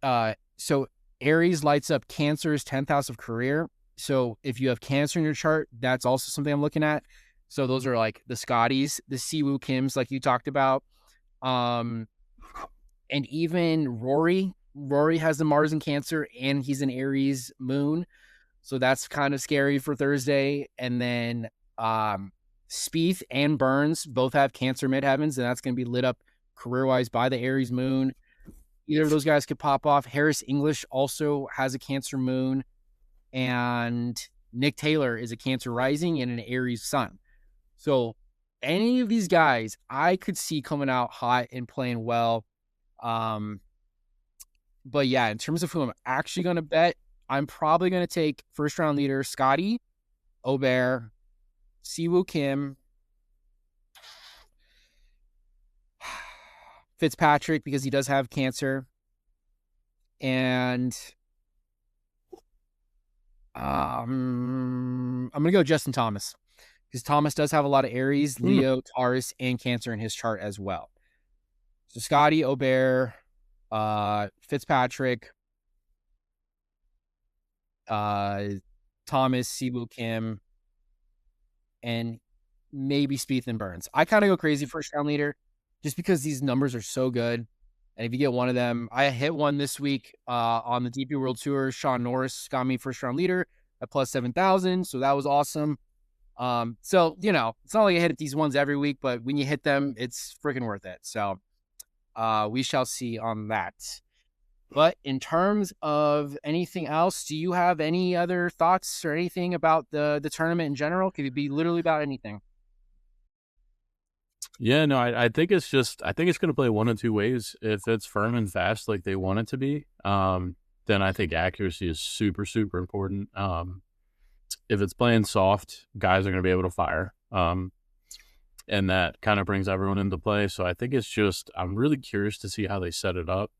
so Aries lights up Cancer's 10th house of career. So if you have Cancer in your chart, that's also something I'm looking at. So those are like the Scotties, the Siwoo Kims, like you talked about. And even Rory has the Mars in Cancer and he's an Aries moon. So that's kind of scary for Thursday. And then Spieth and Burns both have Cancer midheavens, and that's going to be lit up career-wise by the Aries moon. Either of those guys could pop off. Harris English also has a Cancer moon, and Nick Taylor is a Cancer rising and an Aries sun. So any of these guys I could see coming out hot and playing well. But yeah, in terms of who I'm actually going to bet, I'm probably going to take first round leader Scotty, Aubert, Siwoo Kim, Fitzpatrick because he does have Cancer, and I'm going to go Justin Thomas because Thomas does have a lot of Aries, Leo, Taurus, and Cancer in his chart as well. So Scotty, Aubert, Fitzpatrick, Thomas, Siwoo Kim, and maybe Spieth and Burns. I kind of go crazy first round leader just because these numbers are so good. And if you get one of them, I hit one this week on the DP World Tour. Shaun Norris got me first round leader at plus 7,000. So that was awesome. So, it's not like I hit these ones every week, but when you hit them, it's freaking worth it. So we shall see on that. But in terms of anything else, do you have any other thoughts or anything about the tournament in general? Could it be literally about anything? Yeah, no, I think it's going to play one of two ways. If it's firm and fast like they want it to be, then I think accuracy is super, super important. If it's playing soft, guys are going to be able to fire. And that kind of brings everyone into play. So I think I'm really curious to see how they set it up.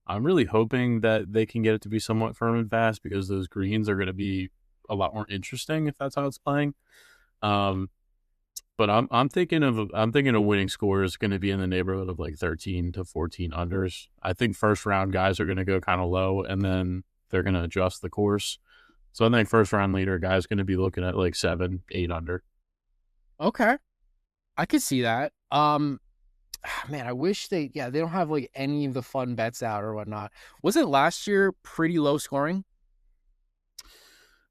I'm really hoping that they can get it to be somewhat firm and fast because those greens are going to be a lot more interesting if that's how it's playing. But I'm thinking a winning score is going to be in the neighborhood of like 13 to 14 unders. I think first round guys are going to go kind of low and then they're going to adjust the course. So I think first round leader guys going to be looking at like 7, 8 under. Okay. I could see that. Man, I wish they don't have like any of the fun bets out or whatnot. Wasn't last year pretty low scoring?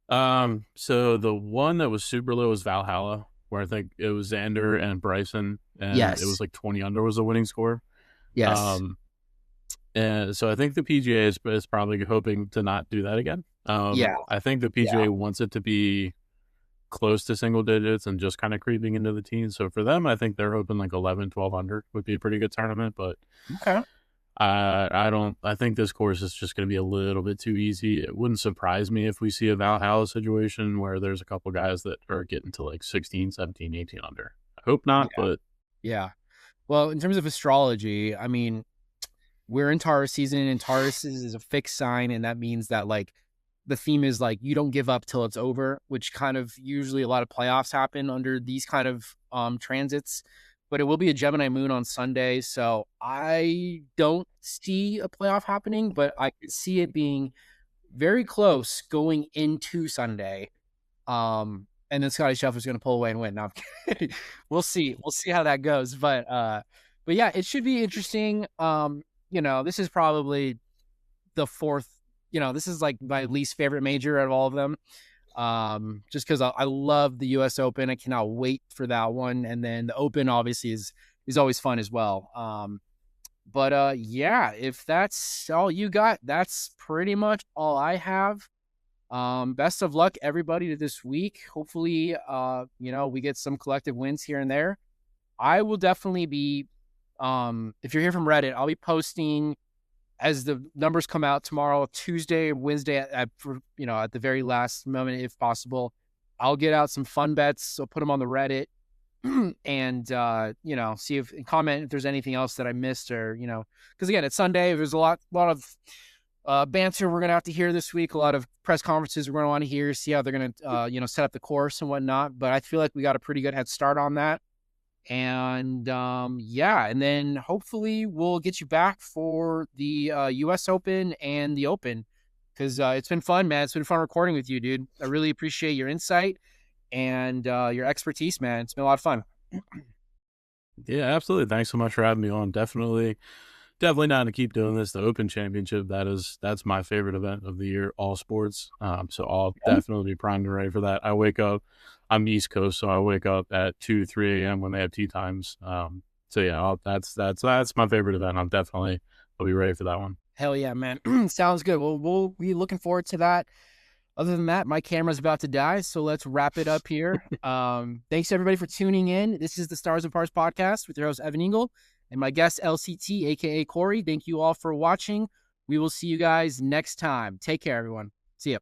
So the one that was super low was Valhalla, where I think it was Xander and Bryson, and Yes. it was like 20 under was the winning score. Yes. And so I think the PGA is probably hoping to not do that again. I think the PGA wants it to be close to single digits and just kind of creeping into the teens. So for them, I think they're hoping like 11, 12 under would be a pretty good tournament. But okay. I think this course is just going to be a little bit too easy. It wouldn't surprise me if we see a Valhalla situation where there's a couple guys that are getting to like 16, 17, 18 under. I hope not, but yeah. Well, in terms of astrology, I mean, we're in Taurus season, and Taurus is a fixed sign, and that means that like the theme is like you don't give up till it's over, which kind of usually a lot of playoffs happen under these kind of transits. But it will be a Gemini moon on Sunday, so I don't see a playoff happening, but I could see it being very close going into Sunday. And then Scotty Scheffler's going to pull away and win. No, I'm kidding. We'll see. We'll see how that goes. But yeah, it should be interesting. This is probably the fourth. This is like my least favorite major out of all of them. just because I love the U.S. Open. I cannot wait for that one. And then the Open obviously is always fun as well. But yeah, if that's all you got, that's pretty much all I have. Best of luck everybody to this week. Hopefully, we get some collective wins here and there. I will definitely be, if you're here from Reddit, I'll be posting as the numbers come out tomorrow, Tuesday, Wednesday, at the very last moment, if possible. I'll get out some fun bets. So put them on the Reddit and, see if comment if there's anything else that I missed or, because again, it's Sunday. There's a lot of banter we're going to have to hear this week. A lot of press conferences we're going to want to hear, see how they're going to, set up the course and whatnot. But I feel like we got a pretty good head start on that. And and then hopefully we'll get you back for the US Open and the Open, because it's been fun, man. It's been fun recording with you, dude. I really appreciate your insight and your expertise, man. It's been a lot of fun. Yeah, absolutely. Thanks so much for having me on. Definitely down to keep doing this. The Open Championship, that's my favorite event of the year, all sports. So I'll definitely be primed and ready for that. I wake up, I'm East Coast, so I wake up at 2, 3 a.m. when they have tea times. So yeah, that's my favorite event. I'll be ready for that one. Hell yeah, man. Sounds good. Well, we'll be looking forward to that. Other than that, my camera's about to die, so let's wrap it up here. Thanks everybody for tuning in. This is the Stars and Parts podcast with your host, Evan Engel, and my guest, LCT, aka Corey. Thank you all for watching. We will see you guys next time. Take care, everyone. See ya.